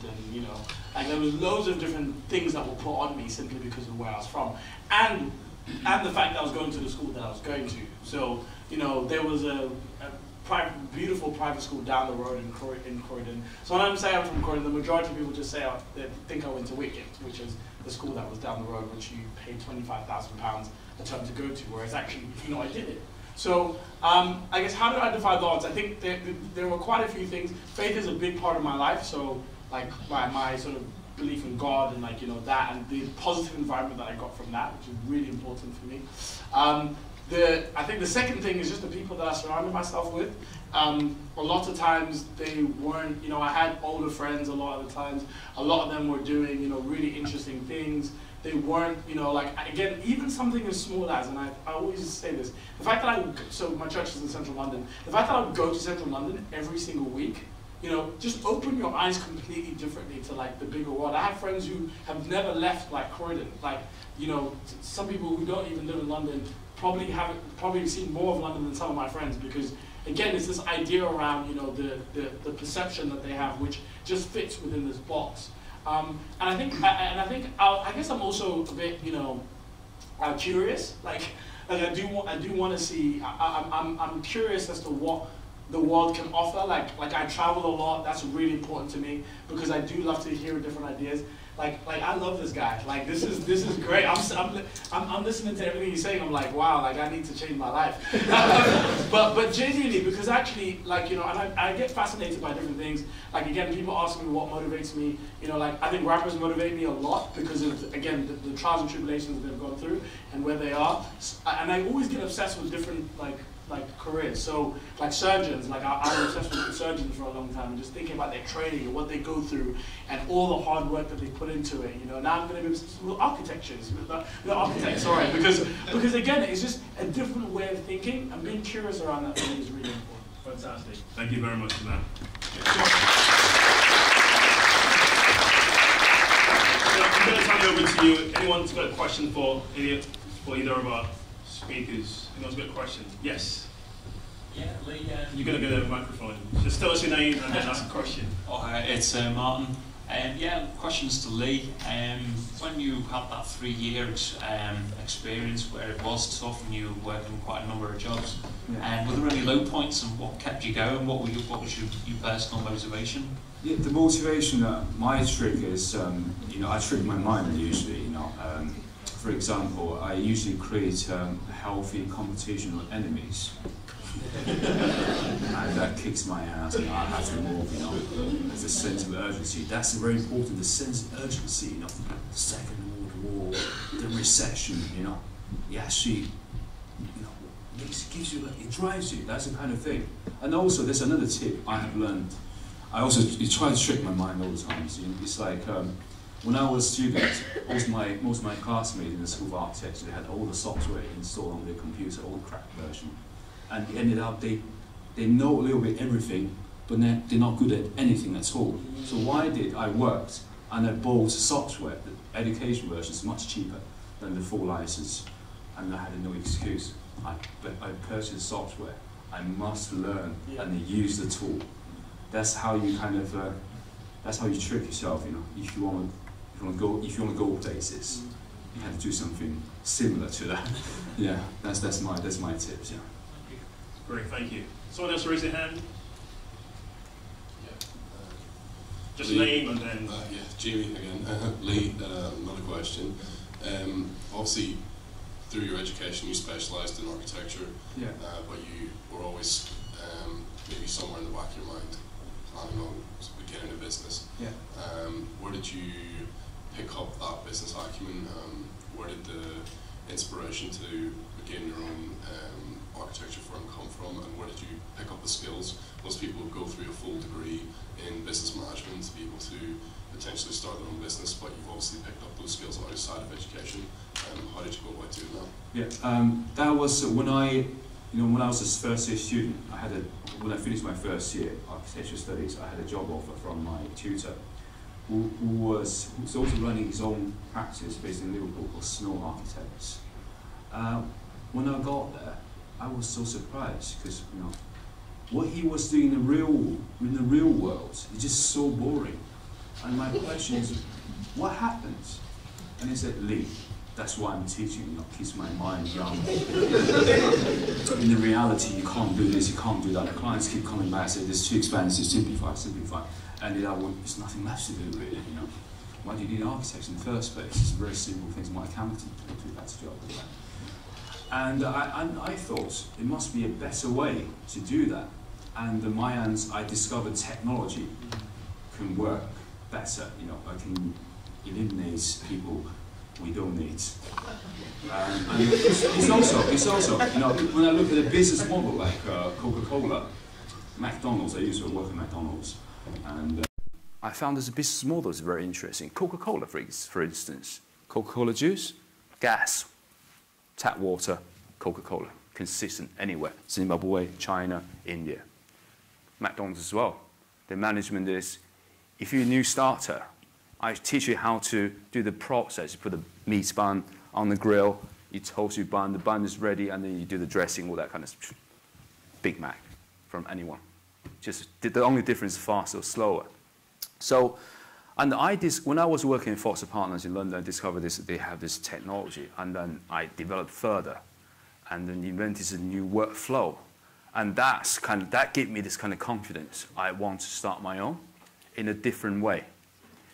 and there was loads of different things that were put on me simply because of where I was from. And and the fact that I was going to the school that I was going to. So, you know, there was a beautiful private school down the road in Croydon. So when I'm saying I'm from Croydon, the majority of people just say they think I went to Wickett, which is the school that was down the road, which you paid £25,000 a term to go to, whereas actually, you know, I did it. So I guess how do I defy the odds? I think there were quite a few things. Faith is a big part of my life, so like my sort of belief in God and like, you know, that and the positive environment that I got from that, which is really important for me. I think the second thing is just the people that I surrounded myself with. A lot of times they weren't, you know, I had older friends a lot of the times. A lot of them were doing, you know, really interesting things. They weren't, you know, like, again, even something as small as, and I always say this, the fact that so my church is in central London, the fact that I would go to central London every single week, you know, just open your eyes completely differently to like the bigger world. I have friends who have never left like Croydon. Like, you know, some people who don't even live in London probably seen more of London than some of my friends, because again, it's this idea around, you know, the perception that they have, which just fits within this box. And I guess I'm also a bit, you know, curious. Like I do want to see. I'm curious as to what the world can offer. Like I travel a lot. That's really important to me because I do love to hear different ideas. Like I love this guy. Like this is great. I'm listening to everything he's saying. I'm like, wow. Like I need to change my life. but genuinely, because actually, like, you know, and I get fascinated by different things. Like again, people ask me what motivates me. You know, like I think rappers motivate me a lot because of, again, the trials and tribulations they've gone through and where they are. And I always get obsessed with different like careers. So like surgeons, like I was obsessed with surgeons for a long time and just thinking about their training and what they go through and all the hard work that they put into it. You know, now I'm going to be obsessed with architects, sorry, because again, it's just a different way of thinking and being curious around that for me is really important. Fantastic. Thank you very much for that. I'm going to turn it over to you. Anyone's got a question for either of our speakers? Anyone's got a question? Yes. Yeah, Lee. You're going to get a microphone. Just tell us your name and then ask a question. It's Martin. Yeah, questions to Lee. When you had that 3-year experience where it was tough and you were working quite a number of jobs, were there any low points and what kept you going? What was your personal motivation? Yeah, the motivation, my trick is, you know, I trick my mind usually, you know. For example, I usually create a healthy competition with enemies. And that kicks my ass, you know, I have to move, you know. There's a sense of urgency. That's very important, the sense of urgency, you know. The Second World War, the recession, you know. It actually, you know, it gives you, it drives you, that's the kind of thing. And also, there's another tip I have learned. You try to trick my mind all the time. You know, it's like, when I was a student, most of my classmates in the School of Architecture had all the software installed on their computer, all the cracked version. And it ended up, they know a little bit everything, but they're not good at anything at all. So why did I work and I bought software, the education version is much cheaper than the full license, and I had no excuse. I purchased software. I must learn and use the tool. That's how you kind of, that's how you trick yourself, you know. If you want to go places, you have to do something similar to that. Yeah, that's my tips. Yeah. Great, thank you. Someone else raise their hand. Yeah. Just Lee, name and then. Yeah, Jamie again. Lee, another question. Obviously, through your education, you specialised in architecture. Yeah. But you were always maybe somewhere in the back of your mind planning on beginning a business. Yeah. Where did you pick up that business acumen? Where did the inspiration to begin your own architecture firm come from, and where did you pick up the skills? Most people go through a full degree in business management to be able to potentially start their own business, but you've obviously picked up those skills outside of education. How did you go about doing that? Yeah, that was when I was a first year student. When I finished my first year architecture studies, I had a job offer from my tutor, who was also running his own practice based in Liverpool called Snow Architects. When I got there, I was so surprised because, you know, what he was doing in the real world is just so boring. And my question is, what happens? And he said, Lee, That's why I'm teaching, you know, keeps my mind young. In the reality, you can't do this, you can't do that. The clients keep coming back and say, this is too expensive, simplify, simplify. And there's nothing left to do, really, you know. Why do you need architects in the first place? It's very simple things. Mike Hamilton did a better job of that. And I thought it must be a better way to do that. And in my hands, I discovered technology can work better. You know, I can eliminate people we don't need. And it's also, you know, when I look at a business model like Coca-Cola, McDonald's, I used to work at McDonald's, and I found this business model is very interesting. Coca-Cola, for instance, Coca-Cola juice, gas, tap water, Coca-Cola, consistent anywhere, Zimbabwe, China, India. McDonald's as well. The management is, if you're a new starter, I teach you how to do the process. You put the meat bun on the grill, you toast your bun, the bun is ready, and then you do the dressing, all that kind of stuff. Big Mac from anyone. Just the only difference is faster or slower. So, and when I was working in Foster Partners in London, I discovered they have this technology, and then I developed further, and then invented a new workflow, and that gave me this kind of confidence. I want to start my own in a different way,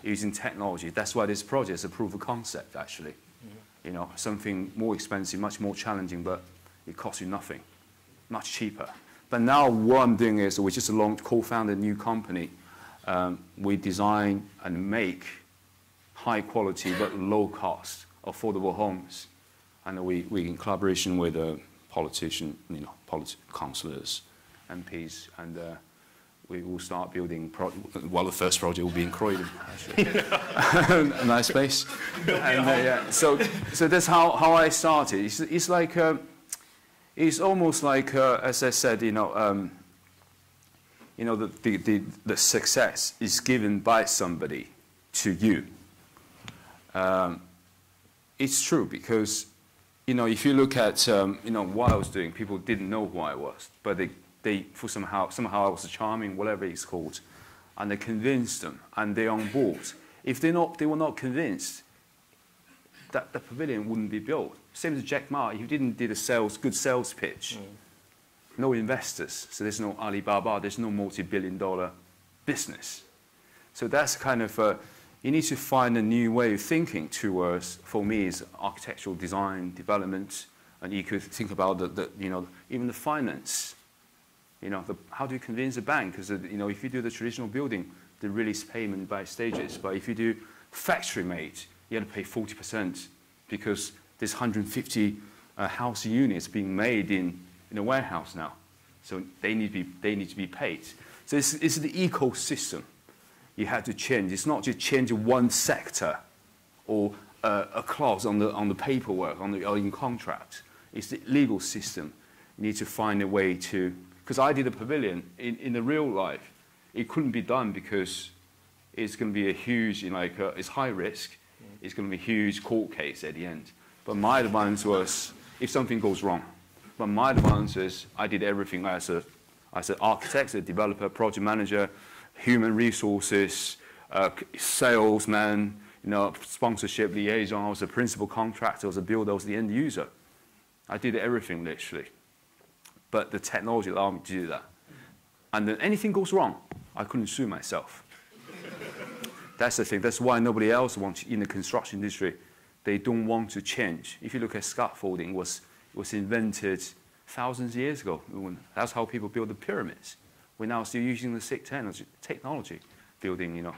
using technology. That's why this project is a proof of concept, actually. You know, something more expensive, much more challenging, but it costs you nothing, much cheaper. But now what I'm doing is we just co-founded a new company. We design and make high quality but low cost, affordable homes. And we in collaboration with politicians, you know, councillors, MPs, and we will start building, well, the first project will be in Croydon, actually. A nice space. And, yeah, so that's how I started. It's like, it's almost like, as I said, you know, the success is given by somebody to you. It's true because, you know, if you look at, you know, what I was doing, people didn't know who I was, but somehow I was charming, whatever it's called, and they convinced them, and they're on board. If they were not convinced, that the pavilion wouldn't be built. Same as Jack Ma, he didn't do a good sales pitch. No investors, so there's no Alibaba, there's no multi-billion-dollar business. So that's kind of, you need to find a new way of thinking towards, for me, is architectural design, development, and you could think about you know, even the finance. You know, how do you convince a bank? Because, you know, if you do the traditional building, they release payment by stages. But if you do factory made, you have to pay 40% because there's 150 house units being made in a warehouse now. So they need to be paid. So it's the ecosystem you have to change. It's not just changing one sector or a clause on the paperwork, or in contract. It's the legal system. You need to find a way to, because I did a pavilion in the real life. It couldn't be done because it's going to be a huge, you know, like, it's high risk. It's going to be a huge court case at the end. But my advice was, if something goes wrong, but my advice is I did everything as an architect, a developer, project manager, human resources, salesman, you know, sponsorship liaison. I was a principal contractor, I was a builder, I was the end user. I did everything literally. But the technology allowed me to do that. And then anything goes wrong, I couldn't sue myself. That's the thing. That's why nobody else wants, in the construction industry, they don't want to change. If you look at scaffolding, it was invented thousands of years ago. That's how people build the pyramids. We're now still using the SICK technology building, you know.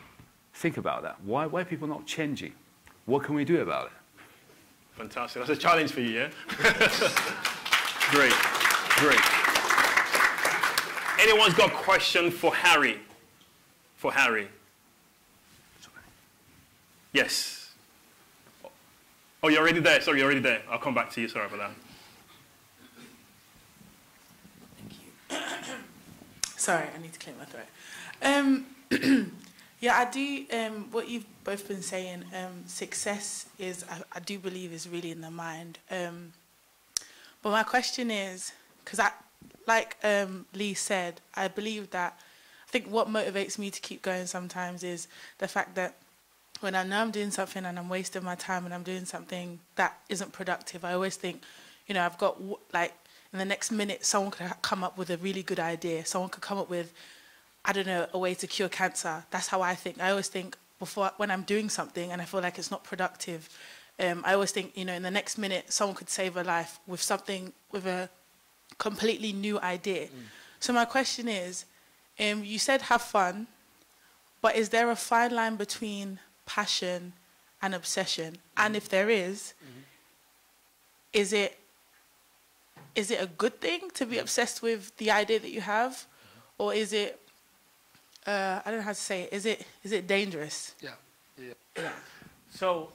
Think about that. Why are people not changing? What can we do about it? Fantastic. That's a challenge for you, yeah? Great, great. Anyone's got a question for Harry? For Harry? Yes. Oh, you're already there. Sorry, you're already there. I'll come back to you. Sorry about that. Sorry, I need to clear my throat. Yeah, I do, what you've both been saying, success is, I do believe is really in the mind. But my question is, because like Lee said, I believe that, I think what motivates me to keep going sometimes is the fact that when I know I'm doing something and I'm wasting my time and I'm doing something that isn't productive, I always think, you know, I've got, like, in the next minute, someone could come up with a really good idea. Someone could come up with, I don't know, a way to cure cancer. That's how I think. I always think when I'm doing something and I feel like it's not productive, I always think, you know, in the next minute, someone could save a life with something, with a completely new idea. So my question is, you said have fun, but is there a fine line between passion and obsession? And if there is it a good thing to be obsessed with the idea that you have, or is it I don't know how to say it. Is it dangerous? Yeah. So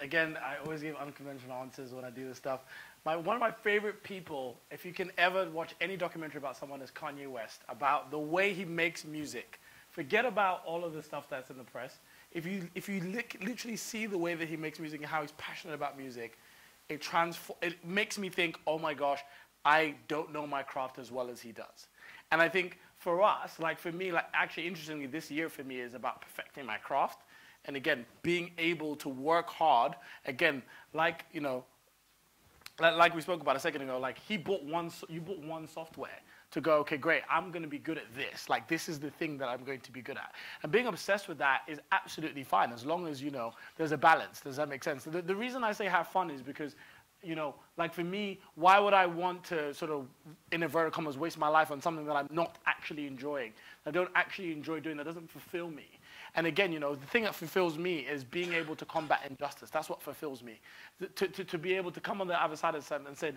again, I always give unconventional answers when I do this stuff. One of my favorite people, if you can ever watch any documentary about someone, is Kanye West, about the way he makes music. Forget about all of the stuff that's in the press. If you literally see the way that he makes music and how he's passionate about music, it makes me think, oh my gosh, I don't know my craft as well as he does. And I think for us, like for me, like actually interestingly, this year for me is about perfecting my craft. And again, being able to work hard, again, like, you know, like we spoke about a second ago, like you bought one software to go, okay, great, I'm going to be good at this. Like, this is the thing that I'm going to be good at. And being obsessed with that is absolutely fine, as long as, you know, there's a balance. Does that make sense? The reason I say have fun is because, you know, like for me, why would I want to sort of, in inverted commas, waste my life on something that I'm not actually enjoying? I don't actually enjoy doing, that doesn't fulfill me. And again, you know, the thing that fulfills me is being able to combat injustice. That's what fulfills me. To be able to come on the other side of the sun and say,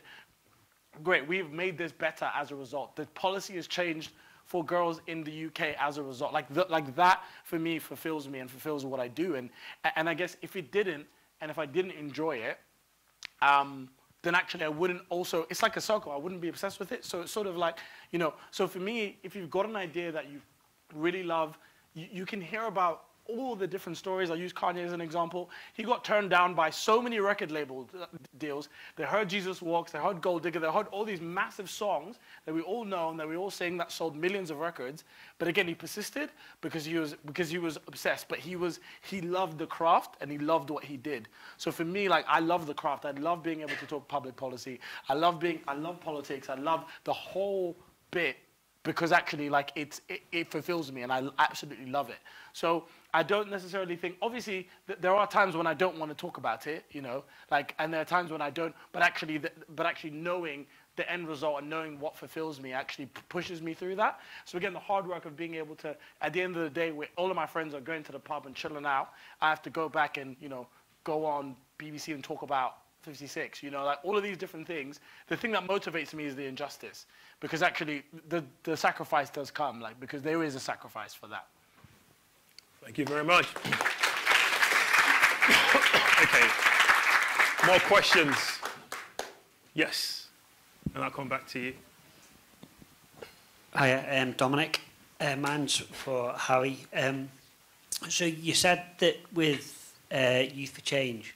great, we've made this better as a result. The policy has changed for girls in the UK as a result. Like that, for me, fulfills me and fulfills what I do. And I guess if it didn't, and if I didn't enjoy it, then actually I wouldn't also, it's like a circle, I wouldn't be obsessed with it. So it's sort of like, you know, so for me, if you've got an idea that you really love, you can hear about all the different stories. I'll use Kanye as an example. He got turned down by so many record label deals. They heard Jesus Walks, they heard Gold Digger, they heard all these massive songs that we all know and that we all sing that sold millions of records. But again, he persisted because he was obsessed. But he loved the craft and he loved what he did. So for me, like, I love the craft. I love being able to talk public policy. I love politics. I love the whole bit. Because actually, like, it fulfills me, and I absolutely love it. So I don't necessarily think, obviously, there are times when I don't want to talk about it, you know, like, and there are times when I don't, but actually knowing the end result and knowing what fulfills me actually pushes me through that. So again, the hard work of being able to, at the end of the day, where all of my friends are going to the pub and chilling out, I have to go back and, you know, go on BBC and talk about 56, you know, like all of these different things. The thing that motivates me is the injustice, because actually the sacrifice does come, like, because there is a sacrifice for that. Thank you very much. Okay, more questions? Yes, and I'll come back to you. Hi, Dominic. Mine's for Harry. So you said that with Youth for Change,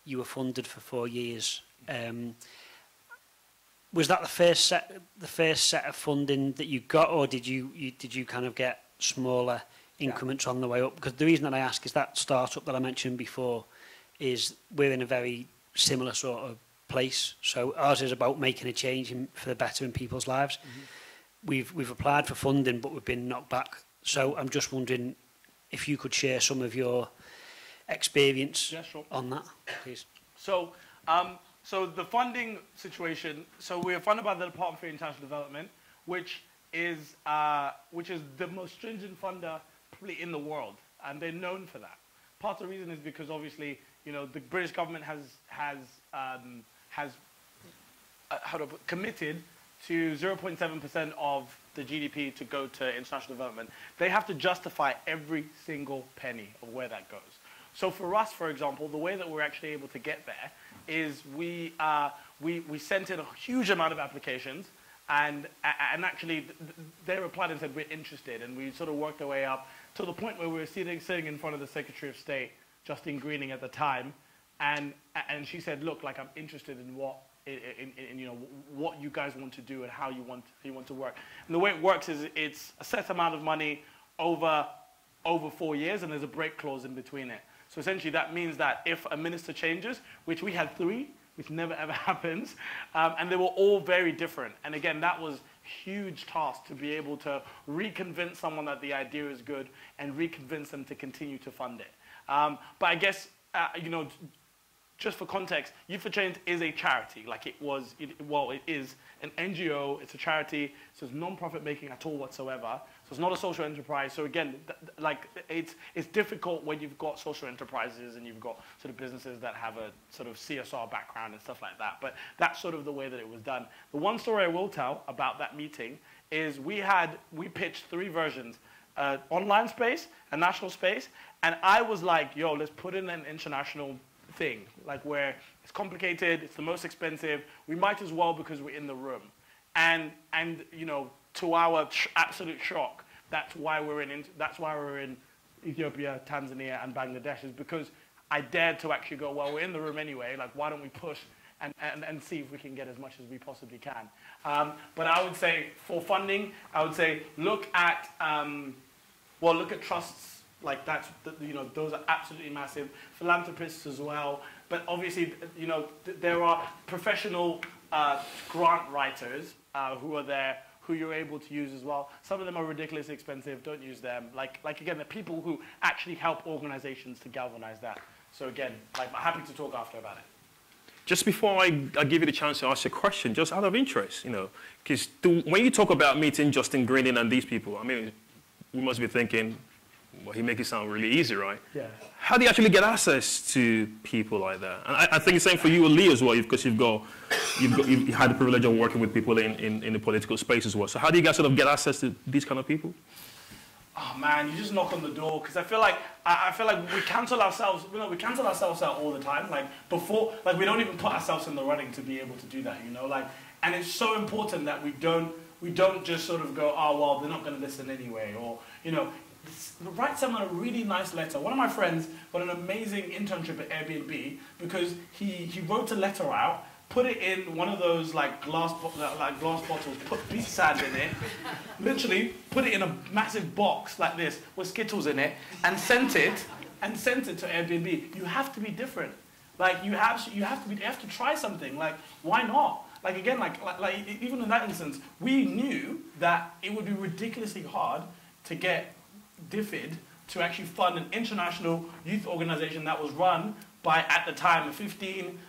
you were funded for 4 years. Was that the first set of funding that you got, or did you kind of get smaller increments on the way up? Because the reason that I ask is that startup that I mentioned before is we're in a very similar sort of place. So ours is about making a change for the better in people's lives. Mm-hmm. We've applied for funding, but we've been knocked back. So I'm just wondering if you could share some of your experience on that, please. So, so the funding situation. So we are funded by the Department for International Development, which is the most stringent funder probably in the world, and they're known for that. Part of the reason is because obviously, you know, the British government has committed to 0.7% of the GDP to go to international development. They have to justify every single penny of where that goes. So for us, for example, the way that we're actually able to get there is we sent in a huge amount of applications, and actually they replied and said we're interested, and we sort of worked our way up to the point where we were sitting in front of the Secretary of State, Justine Greening at the time, and she said, look, like, I'm interested in what you know, what you guys want to do and how you want to work. And the way it works is it's a set amount of money over 4 years, and there's a break clause in between it. So essentially that means that if a minister changes, which we had 3, which never ever happens, and they were all very different. And again, that was a huge task to be able to reconvince someone that the idea is good and reconvince them to continue to fund it. But I guess, you know, just for context, Youth for Change is a charity. Like it is an NGO, it's a charity, so it's non-profit making at all whatsoever. So it's not a social enterprise. So again, like it's difficult when you've got social enterprises and you've got sort of businesses that have a sort of CSR background and stuff like that. But that's sort of the way that it was done. The one story I will tell about that meeting is we pitched 3 versions. Online space, a national space, and I was like, yo, let's put in an international thing, like where it's complicated, it's the most expensive, we might as well because we're in the room. And you know, to our absolute shock, that's why we're in Ethiopia, Tanzania, and Bangladesh, is because I dared to actually go, well, we're in the room anyway, like why don't we push and see if we can get as much as we possibly can. But I would say for funding, I would say look at trusts, like that's, you know, those are absolutely massive. Philanthropists as well. But obviously, you know, there are professional grant writers who are there, who you're able to use as well. Some of them are ridiculously expensive, don't use them. Like again, the people who actually help organizations to galvanize that. So again, like, I'm happy to talk after about it. Just before I give you the chance to ask a question, just out of interest, you know, because when you talk about meeting Justin Greening and these people, I mean, we must be thinking, well, he makes it sound really easy, right? Yeah. How do you actually get access to people like that? And I think the same for you and Lee as well, because you've had the privilege of working with people in the political space as well. So how do you guys sort of get access to these kind of people? Oh man, you just knock on the door, because I feel like we cancel ourselves. You know, we cancel ourselves out all the time. Like before, like we don't even put ourselves in the running to be able to do that. You know, like, and it's so important that we don't just sort of go, oh well, they're not going to listen anyway, or you know, write someone a really nice letter. One of my friends got an amazing internship at Airbnb because he wrote a letter out, put it in one of those like glass bottles, put piece of sand in it, literally put it in a massive box like this with Skittles in it, and sent it to Airbnb. You have to be different. Like you have to try something. Like why not? Like again, like even in that instance, we knew that it would be ridiculously hard to get DFID to actually fund an international youth organization that was run by, at the time, a 15,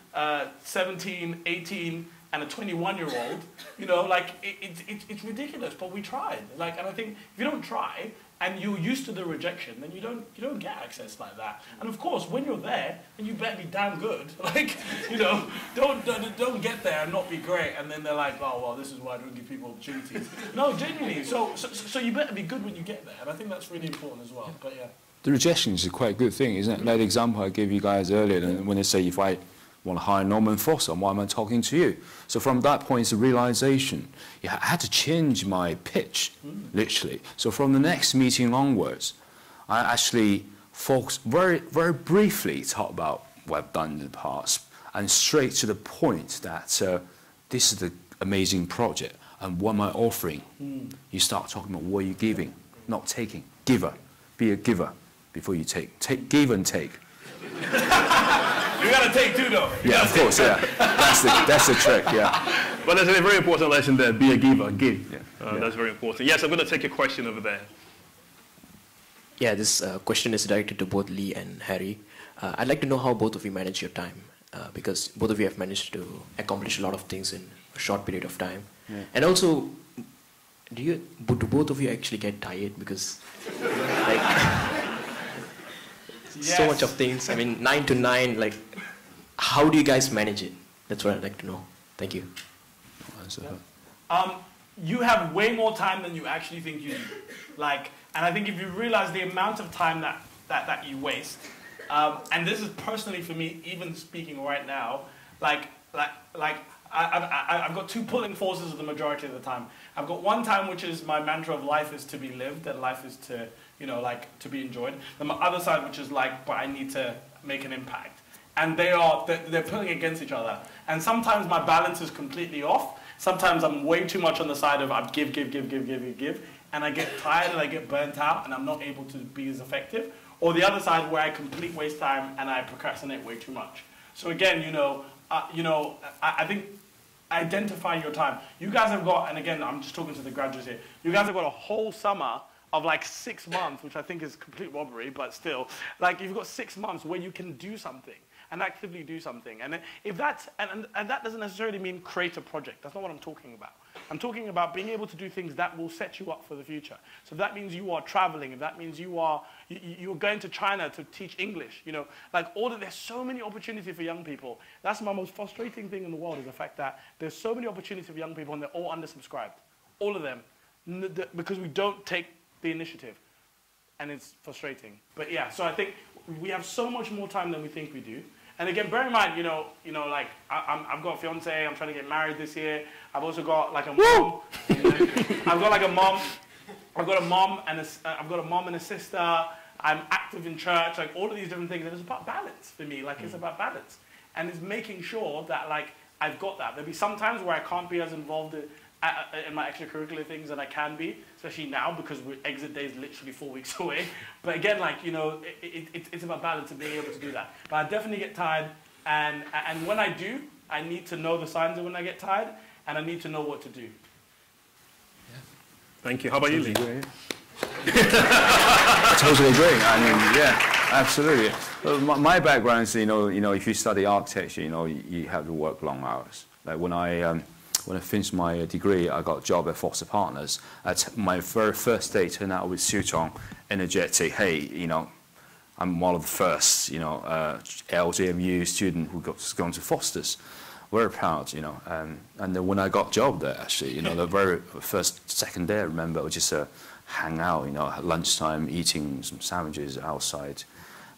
17, 18, and a 21-year-old. You know, like, it's ridiculous, but we tried. Like, and I think if you don't try, and you're used to the rejection, then you don't get access like that. And of course, when you're there, then you better be damn good. Like, you know, don't get there and not be great, and then they're like, oh well, this is why I don't give people opportunities. No, genuinely. So you better be good when you get there, and I think that's really important as well. But yeah. The rejection is a quite good thing, isn't it? Like the example I gave you guys earlier, when they say if I want to hire Norman Foster, why am I talking to you? So from that point, it's a realization. Yeah, I had to change my pitch, literally. So from the next meeting onwards, I actually focused very, very briefly talk about what I've done in the past, and straight to the point that this is the amazing project, and what am I offering? You start talking about what you're giving, not taking. Giver. Be a giver before you take. Give and take. You gotta take too, though. Yeah, of course, yeah. That's the trick, yeah. But there's a very important lesson there. Be a giver, give. Yeah. That's very important. Yes, I'm going to take a question over there. Yeah, this question is directed to both Lee and Harry. I'd like to know how both of you manage your time, because both of you have managed to accomplish a lot of things in a short period of time. Yeah. And also, do both of you actually get tired? Because, like... Yes. So much of things. I mean, 9 to 9, like, how do you guys manage it? That's what I'd like to know. Thank you. You have way more time than you actually think you need. Like, and I think if you realize the amount of time that you waste, and this is personally for me, even speaking right now, like I've got 2 pulling forces the majority of the time. I've got one time which is my mantra of life is to be lived and life is to, you know, like to be enjoyed. Then my other side which is like, but I need to make an impact. And they're pulling against each other. And sometimes my balance is completely off. Sometimes I'm way too much on the side of I give. And I get tired and I get burnt out and I'm not able to be as effective. or the other side where I complete waste time and I procrastinate way too much. So again, I think identify your time. You guys have got, and again, I'm just talking to the graduates here, you guys have got a whole summer of like 6 months, which I think is complete robbery, but still, like you've got 6 months where you can do something and actively do something. And if that's, and that doesn't necessarily mean create a project. That's not what I'm talking about. I'm talking about being able to do things that will set you up for the future. So if that means you are traveling, if that means you're going to China to teach English, like there's so many opportunities for young people. That's my most frustrating thing in the world, is the fact that there's so many opportunities for young people and they're all undersubscribed. All of them. Because we don't take the initiative. And it's frustrating. But yeah, so I think we have so much more time than we think we do. And again, bear in mind, like I've got a fiance, I'm trying to get married this year. I've also got like a mom. I've got like a mom. I've got a mom and a sister. I'm active in church, like all of these different things. And it's about balance for me. Like it's about balance. And it's making sure that like I've got that. There'll be some times where I can't be as involved in my extracurricular things that I can be, especially now because exit day is literally 4 weeks away. But again, like, it's about balance and being able to do that. But I definitely get tired, and when I do, I need to know the signs of when I get tired, and I need to know what to do. Yeah. Thank you. How about you, Lee? I totally agree. I mean, yeah, absolutely. My background is, if you study architecture, you have to work long hours. Like when I finished my degree, I got a job at Foster Partners. My very first day turned out with Sutong, energetic. Hey, I'm one of the first, LJMU student who got gone to Foster's. Very proud, and then when I got a job there, actually, the very second day, I remember, I would just hang out, at lunchtime, eating some sandwiches outside,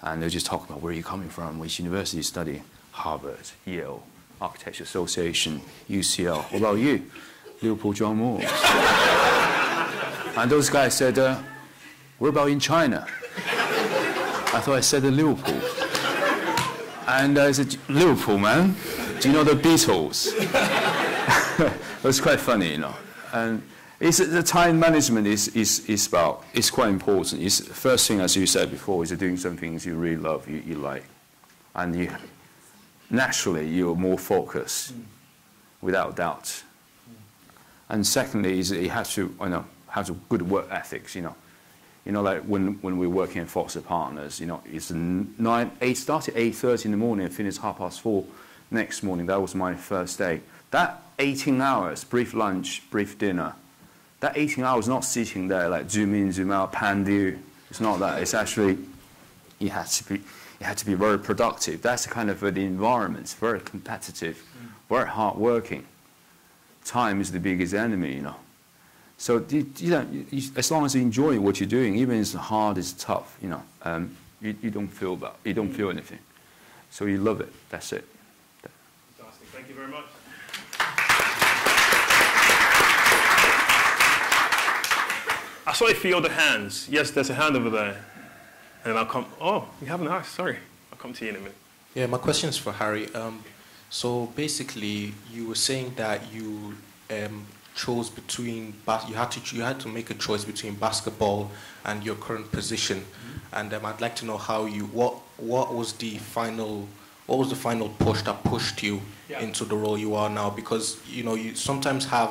and they were just talking about where are you coming from, which university you study, Harvard, Yale, Architecture Association, UCL. What about you? Liverpool John Moore. And those guys said, what about in China? I thought I said in Liverpool. And I said, Liverpool, man. Do you know the Beatles? It was quite funny, And the time management is quite important. It's first thing, as you said before, is doing some things you really love, you like. And naturally, you're more focused, without doubt. And secondly, is you have to, have a good work ethics. Like when we're working in Foster Partners, it's start at 8:30 in the morning and finish 4:30 next morning. That was my first day. That 18 hours, brief lunch, brief dinner. That 18 hours, not sitting there like zoom in, zoom out, pan view. It's not that. It's actually you had to be very productive. That's the kind of the environment. It's very competitive, very hard working. Time is the biggest enemy, So as long as you enjoy what you're doing, even if it's hard, it's tough, you don't feel that. You don't feel anything. So you love it. That's it. Fantastic. Thank you very much. I saw a few other hands. Yes, there's a hand over there. And I'll come. Oh, you haven't asked. Sorry. I'll come to you in a minute. Yeah, my question is for Harry. So basically, you were saying that you chose between you had to make a choice between basketball and your current position, and I'd like to know how what was the final push that pushed you into the role you are now, because you sometimes have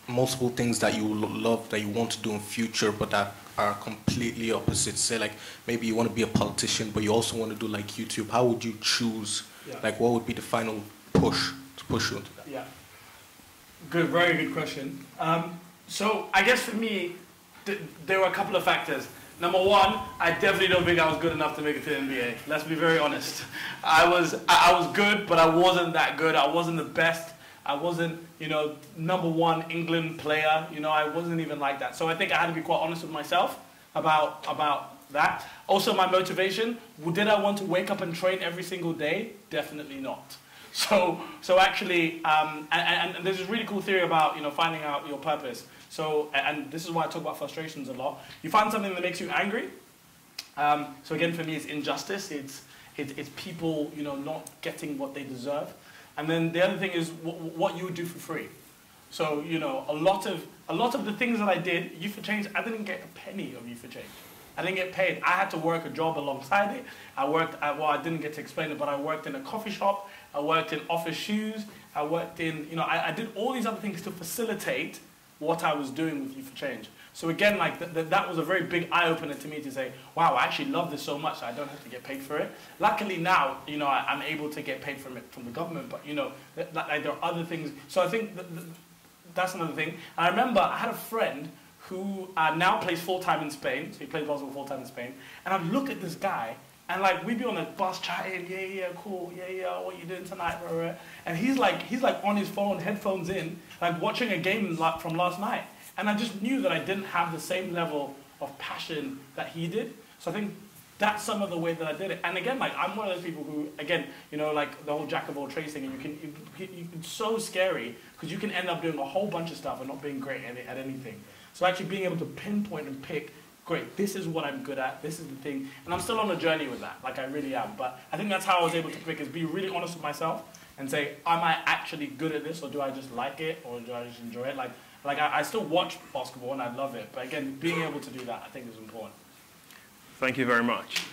multiple things that you love that you want to do in future, but that are completely opposite. Say like maybe you want to be a politician, but you also want to do like YouTube. How would you choose? Like what would be the final push to push you into that? Yeah. Good, very good question. So I guess for me, there were a couple of factors. Number one, I definitely don't think I was good enough to make it to the NBA. Let's be very honest. I was good, but I wasn't that good. I wasn't the best. I wasn't, number one England player. I wasn't even like that. So I think I had to be quite honest with myself about that. Also, my motivation. Did I want to wake up and train every single day? Definitely not. So actually, and there's this really cool theory about finding out your purpose. So, and this is why I talk about frustrations a lot. You find something that makes you angry. So again, for me, it's injustice. It's people not getting what they deserve. And then the other thing is what you would do for free. So a lot of the things that I did, Youth for Change, I didn't get a penny of Youth for Change. I didn't get paid. I had to work a job alongside it. I worked, well, I didn't get to explain it, but I worked in a coffee shop. I worked in office shoes. I worked in, you know, I did all these other things to facilitate what I was doing with Youth for Change. So again, like that was a very big eye-opener to me to say, wow, I actually love this so much, I don't have to get paid for it. Luckily now, you know, I'm able to get paid from the government, but you know, like, there are other things. So I think that's another thing. And I remember I had a friend who now plays full-time in Spain, so he plays basketball full-time in Spain, and I'd look at this guy, and like we'd be on the bus chatting, yeah, cool, yeah, what you doing tonight, blah, blah, blah. And he's like on his phone, headphones in, like watching a game from last night. And I just knew that I didn't have the same level of passion that he did. So I think that's some of the way that I did it. And again, like I'm one of those people who, again, you know, like the whole jack of all trades thing, and it's so scary because you can end up doing a whole bunch of stuff and not being great at anything. So actually being able to pinpoint and pick, great, this is what I'm good at, this is the thing, and I'm still on a journey with that, like I really am. But I think that's how I was able to pick, is be really honest with myself and say, am I actually good at this, or do I just like it, or do I just enjoy it? Like I still watch basketball and I love it, but again, being able to do that I think is important. Thank you very much.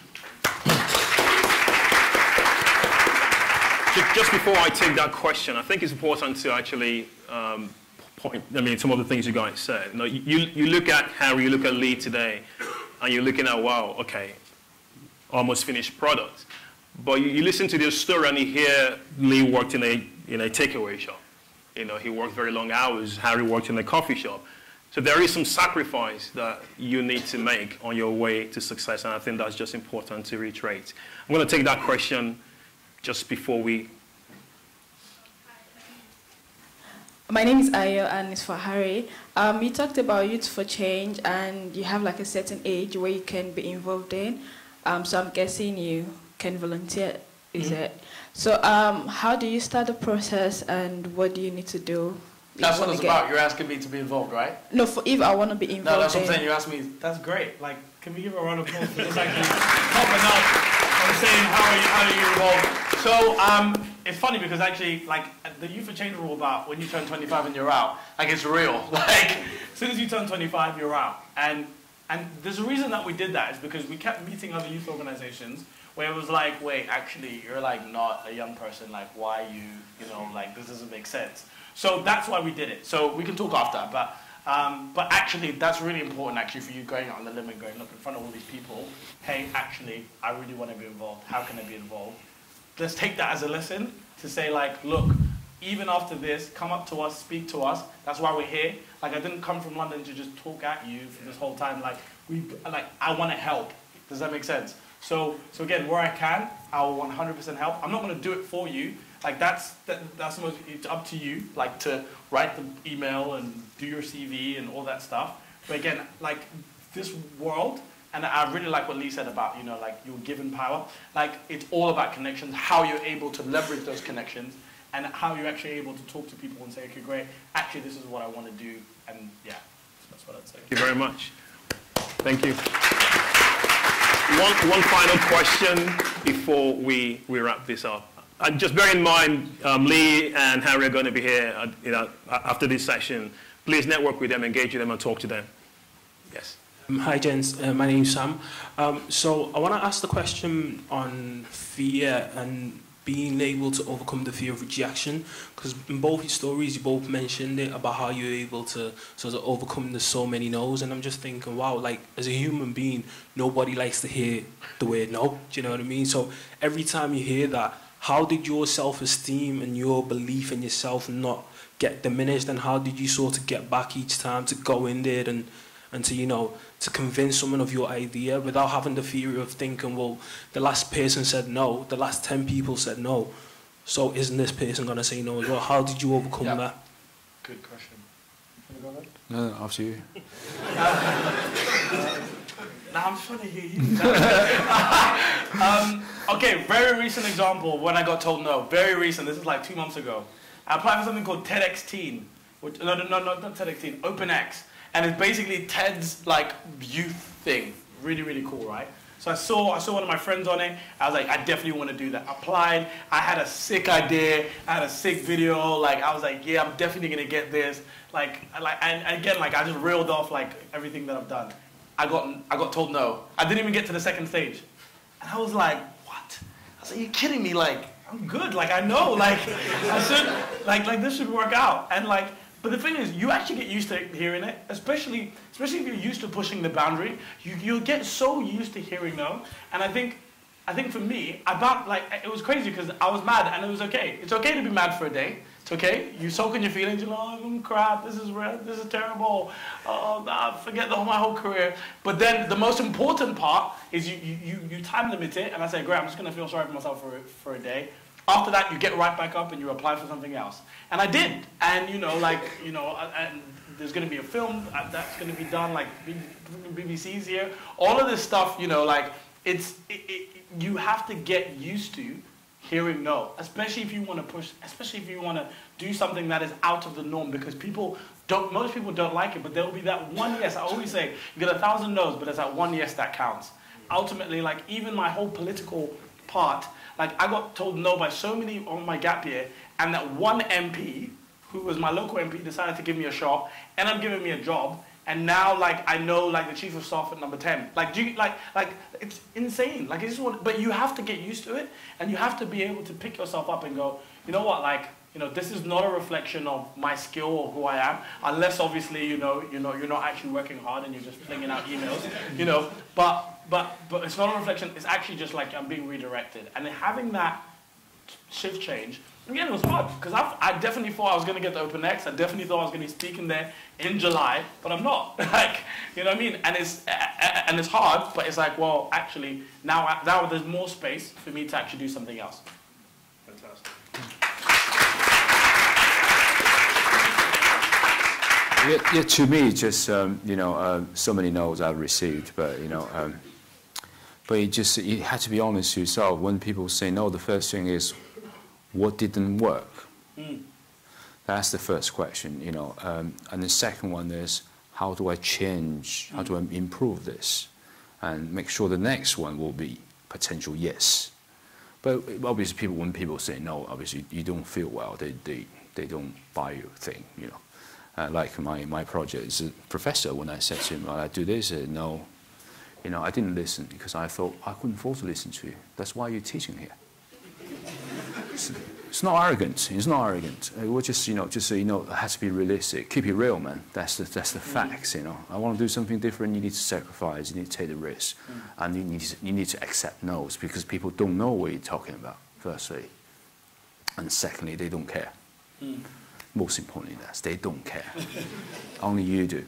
Just before I take that question, I think it's important to actually some of the things you guys said. You know, you look at Harry, you look at Lee today, and you're looking at, wow, okay, almost finished product. But you listen to their story and you hear Lee worked in a takeaway shop. You know, he worked very long hours. Harry worked in a coffee shop. So there is some sacrifice that you need to make on your way to success, and I think that's just important to reiterate. I'm going to take that question just before we... My name is Ayo, and it's for Harry. You talked about Youth for Change, and you have like a certain age where you can be involved in. So I'm guessing you can volunteer, is it? So how do you start the process, and what do you need to do? That's what it's about. You're asking me to be involved, right? No, if I want to be involved. No, that's what I'm saying. You asked me. That's great. Like, can we give a round of applause for just actually popping up and saying how are you involved? So it's funny because actually, like, the Youth for Change rule about when you turn 25 and you're out, like, it's real. Like, as soon as you turn 25, you're out. And there's a reason that we did that is because we kept meeting other youth organizations where it was like, wait, actually, you're like not a young person. Like, why you know, like, this doesn't make sense. So that's why we did it. So we can talk after, but actually, that's really important actually for you going out on the limb and going, look, in front of all these people, hey, actually, I really want to be involved. How can I be involved? Let's take that as a lesson to say, like, look, even after this, come up to us, speak to us. That's why we're here. Like, I didn't come from London to just talk at you for this whole time. Like, I want to help. Does that make sense? So again, where I can, I will 100% help. I'm not going to do it for you. Like, that's it's up to you, like, to write the email and do your CV and all that stuff. But again, like, this world, and I really like what Lee said about, you know, like, you're given power. Like, it's all about connections, how you're able to leverage those connections, and how you're actually able to talk to people and say, okay, great, actually, this is what I want to do. And yeah, that's what I'd say. Thank you very much. Thank you. One final question before we wrap this up. Just bear in mind, Lee and Harry are going to be here after this session. Please network with them, engage with them, and talk to them. Yes. Hi, gents. My name's Sam. So I want to ask the question on fear and being able to overcome the fear of rejection, because in both your stories, you both mentioned it about how you're able to sort of overcome the so many no's, and I'm just thinking, wow, like, as a human being, nobody likes to hear the word no. Do you know what I mean? So every time you hear that, how did your self-esteem and your belief in yourself not get diminished, and how did you sort of get back each time to go in there and to, you know, to convince someone of your idea without having the fear of thinking, well, the last person said no, the last 10 people said no, so isn't this person going to say no as well? How did you overcome that? Good question. No, after you. Now I'm trying to hear you. Okay, very recent example when I got told no. Very recent. This is like 2 months ago. I applied for something called TEDx Teen. No, not TEDx Teen. OpenX. And it's basically TED's like youth thing. Really, really cool, right? So I saw one of my friends on it. I was like, I definitely want to do that. Applied. I had a sick idea. I had a sick video. Like, I was like, yeah, I'm definitely gonna get this. And again, like, I just reeled off like everything that I've done. I got told no. I didn't even get to the second stage. And I was like, what? I was like, are you kidding me? Like, I'm good. Like, I know. Like, I should, like this should work out. And like, but the thing is, you actually get used to hearing it, especially if you're used to pushing the boundary. You get so used to hearing no. And I think for me, it was crazy because I was mad and it was okay. It's okay to be mad for a day. It's okay. You soak in your feelings. You're like, oh, crap, this is terrible. Oh, nah, forget my whole career. But then the most important part is you time limit it. And I say, great, I'm just going to feel sorry for myself for a day. After that, you get right back up and you apply for something else. And I did. And, and there's going to be a film that's going to be done, like BBC's here. All of this stuff, you have to get used to hearing no, especially if you want to push, especially if you want to do something that is out of the norm, because most people don't like it, but there will be that one yes. I always say, you get 1,000 no's, but there's that one yes that counts. Ultimately, like even my whole political part, like I got told no by so many on my gap year, and that one MP, who was my local MP, decided to give me a shot, and I'm giving me a job. And now, like, I know, like, the chief of staff at number 10. Like, it's insane. Like, but you have to get used to it, and you have to be able to pick yourself up and go, you know what, like, this is not a reflection of my skill or who I am, unless obviously, you're not actually working hard and you're just flinging out emails, but it's not a reflection. It's actually just like I'm being redirected, and having that shift change. Again, it was hard, because I definitely thought I was going to get the Open X. I definitely thought I was going to be speaking there in July, but I'm not. Like, you know what I mean? And it's hard, but it's like, well, actually, now there's more space for me to actually do something else. Fantastic. Yeah, to me, just, so many no's I've received, but, but you had to be honest to yourself. When people say no, the first thing is, what didn't work? That's the first question, and the second one is, how do I change? How do I improve this? And make sure the next one will be potential yes. But obviously, when people say no, obviously you don't feel well. They don't buy your thing, Like my project is a professor. When I said to him, I do this, no, I didn't listen because I thought I couldn't afford to listen to you. That's why you're teaching here. It's not arrogant. It's not arrogant. We're just, it has to be realistic. Keep it real, man. That's the facts. I want to do something different. You need to sacrifice. You need to take the risk, and you need to accept no's because people don't know what you're talking about. Firstly, and secondly, they don't care. Most importantly, they don't care. Only you do.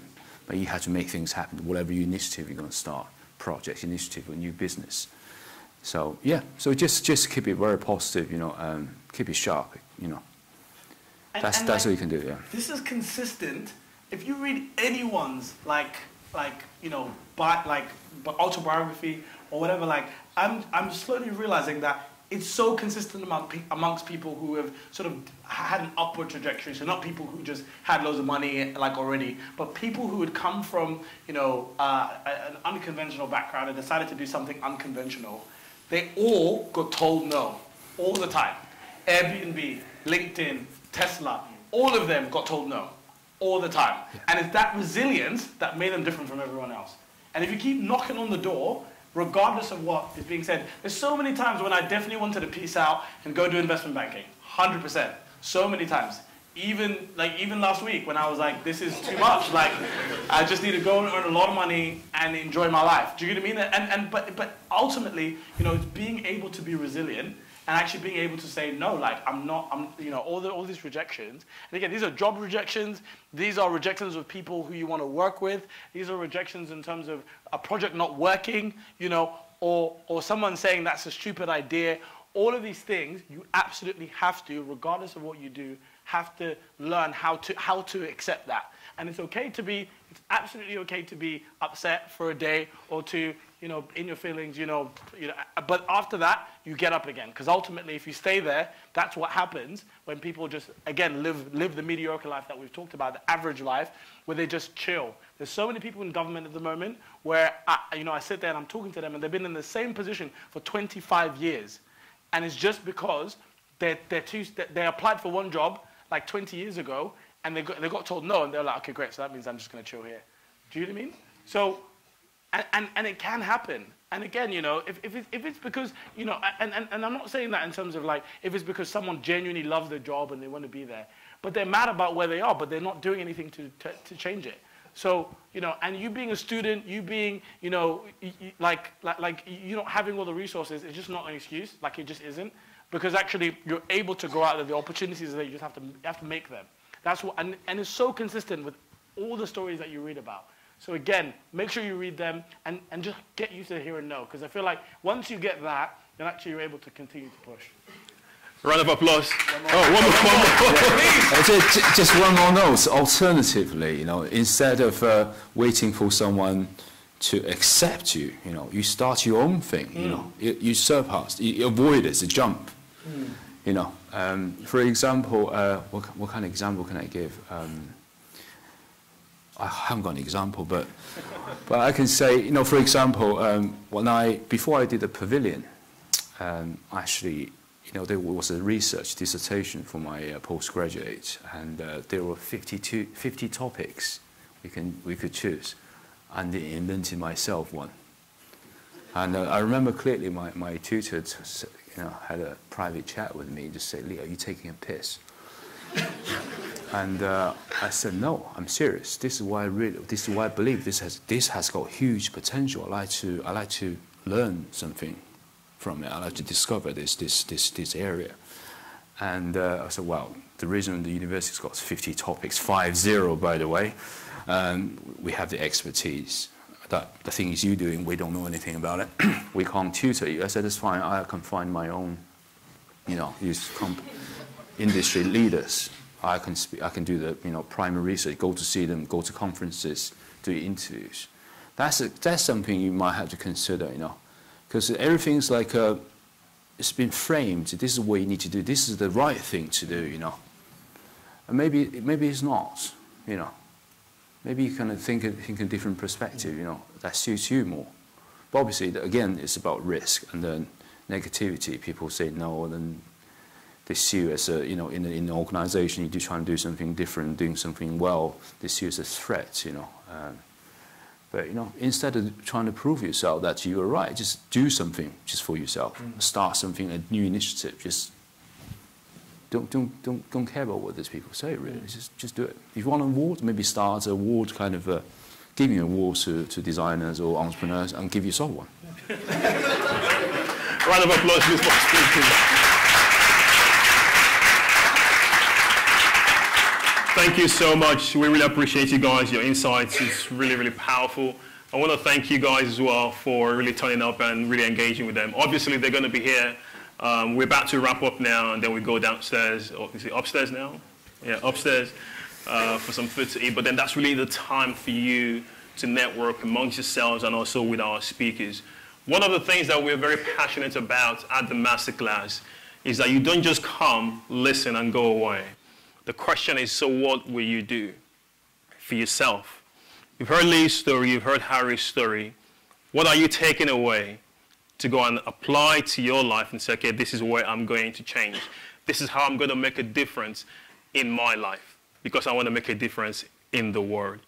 But you have to make things happen. Whatever initiative you're going to start, project, initiative, or new business. So yeah, so just keep it very positive, keep it sharp, That's what you can do, yeah. This is consistent. If you read anyone's autobiography or whatever, I'm slowly realizing that it's so consistent amongst people who have sort of had an upward trajectory. So not people who just had loads of money already, but people who had come from an unconventional background and decided to do something unconventional. They all got told no, all the time. Airbnb, LinkedIn, Tesla, all of them got told no, all the time. Yeah. And it's that resilience that made them different from everyone else. And if you keep knocking on the door, regardless of what is being said, there's so many times when I definitely wanted to peace out and go do investment banking, 100%. So many times. Even last week when I was like, this is too much. Like, I just need to go and earn a lot of money and enjoy my life. Do you get what I mean? But ultimately, it's being able to be resilient and actually being able to say no. Like, all these rejections. And again, these are job rejections. These are rejections of people who you want to work with. These are rejections in terms of a project not working. Or someone saying that's a stupid idea. All of these things, you absolutely have to, regardless of what you do, have to learn how to accept that. And it's absolutely okay to be upset for a day or two, in your feelings, but after that, you get up again. Because ultimately, if you stay there, that's what happens when people just, again, live the mediocre life that we've talked about, the average life, where they just chill. There's so many people in government at the moment where, I sit there and I'm talking to them and they've been in the same position for 25 years. And it's just because they applied for one job, like 20 years ago, and they got told no, and they're like, okay, great, so that means I'm just going to chill here. Do you know what I mean? So, and it can happen. And again, you know, if it's because, you know, and I'm not saying that in terms of like, if it's because someone genuinely loves their job and they want to be there, but they're mad about where they are, but they're not doing anything to change it. So, you know, and you being a student, you being, you know, like you not having all the resources, it's just not an excuse. Like, it just isn't. Because actually, you're able to go out there. The opportunities are there. You just have to make them. That's what, and it's so consistent with all the stories that you read about. So again, make sure you read them and just get used to hear and know. Because I feel like once you get that, then actually you're able to continue to push. Round of applause. One more. Just one more note. Alternatively, you know, instead of waiting for someone to accept you, you know, you start your own thing. You know, you surpass, you avoid it. It's a jump. You know, for example, what kind of example can I give? I haven't got an example, but I can say, you know, for example, before I did the pavilion, actually, you know, there was a research dissertation for my postgraduate, and there were 50 topics we could choose, and I invented myself one. And I remember clearly my tutor, you know, had a private chat with me, just said, "Lee, are you taking a piss?" And I said, "No, I'm serious. This is why I believe this has got huge potential. I like to learn something from it. I like to discover this area." And I said, "Well, the reason the university's got 50 topics, 50 by the way, we have the expertise. The things you're doing, we don't know anything about it. We can't tutor you." I said, "That's fine. I can find my own, you know, use industry leaders. I can do the, you know, primary research, go to see them, go to conferences, do interviews." That's something you might have to consider, you know, because everything's like it's been framed. This is what you need to do. This is the right thing to do, you know. And maybe it's not, you know. Maybe you kind of think a different perspective, you know, that suits you more. But obviously, again, it's about risk and then negativity. People say no, and then they see you as a, you know, in an organization, you're trying to do something different, doing something well, they see you as a threat, you know. But, you know, instead of trying to prove yourself that you are right, just do something just for yourself. Start something, a new initiative. Just don't care about what these people say, really. Just do it. If you want an award, maybe start an award kind of giving awards to designers or entrepreneurs and give yourself one. Round of applause, please. Thank you so much. We really appreciate you guys, your insights. It's really, really powerful. I want to thank you guys as well for really turning up and really engaging with them. Obviously, they're going to be here. We're about to wrap up now, and then we go downstairs. Or is it upstairs now? Yeah, upstairs for some food to eat. But then that's really the time for you to network amongst yourselves and also with our speakers. One of the things that we're very passionate about at the Masterclass is that you don't just come, listen, and go away. The question is, so what will you do for yourself? You've heard Lee's story, you've heard Harry's story. What are you taking away to go and apply to your life and say, okay, this is where I'm going to change. This is how I'm going to make a difference in my life because I want to make a difference in the world.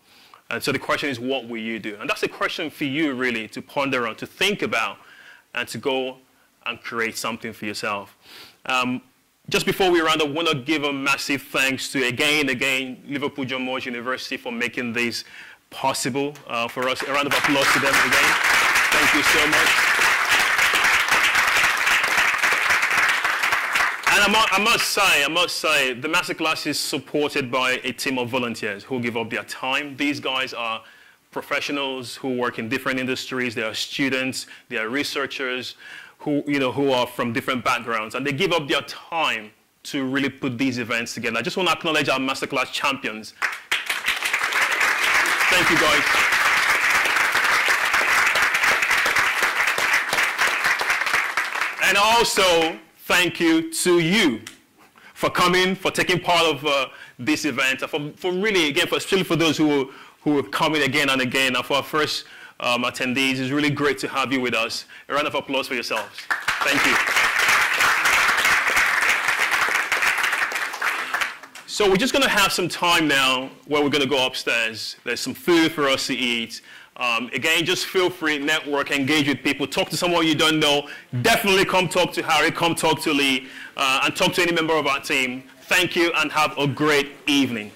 And so the question is, what will you do? And that's a question for you, really, to ponder on, to think about, and to go and create something for yourself. Just before we round up, I want to give a massive thanks to, again, Liverpool John Moores University for making this possible for us. A round of applause to them again. Thank you so much. And I must say, the Masterclass is supported by a team of volunteers who give up their time. These guys are professionals who work in different industries. They are students, they are researchers, who are from different backgrounds, and they give up their time to really put these events together. I just want to acknowledge our Masterclass champions. Thank you, guys. And also, thank you to you for coming, for taking part of this event, and for really, again, especially for those who are coming again and again, and for our first attendees. It's really great to have you with us. A round of applause for yourselves. Thank you. So we're just going to have some time now where we're going to go upstairs. There's some food for us to eat. Again, just feel free, network, engage with people, talk to someone you don't know. Definitely come talk to Harry, come talk to Lee, and talk to any member of our team. Thank you and have a great evening.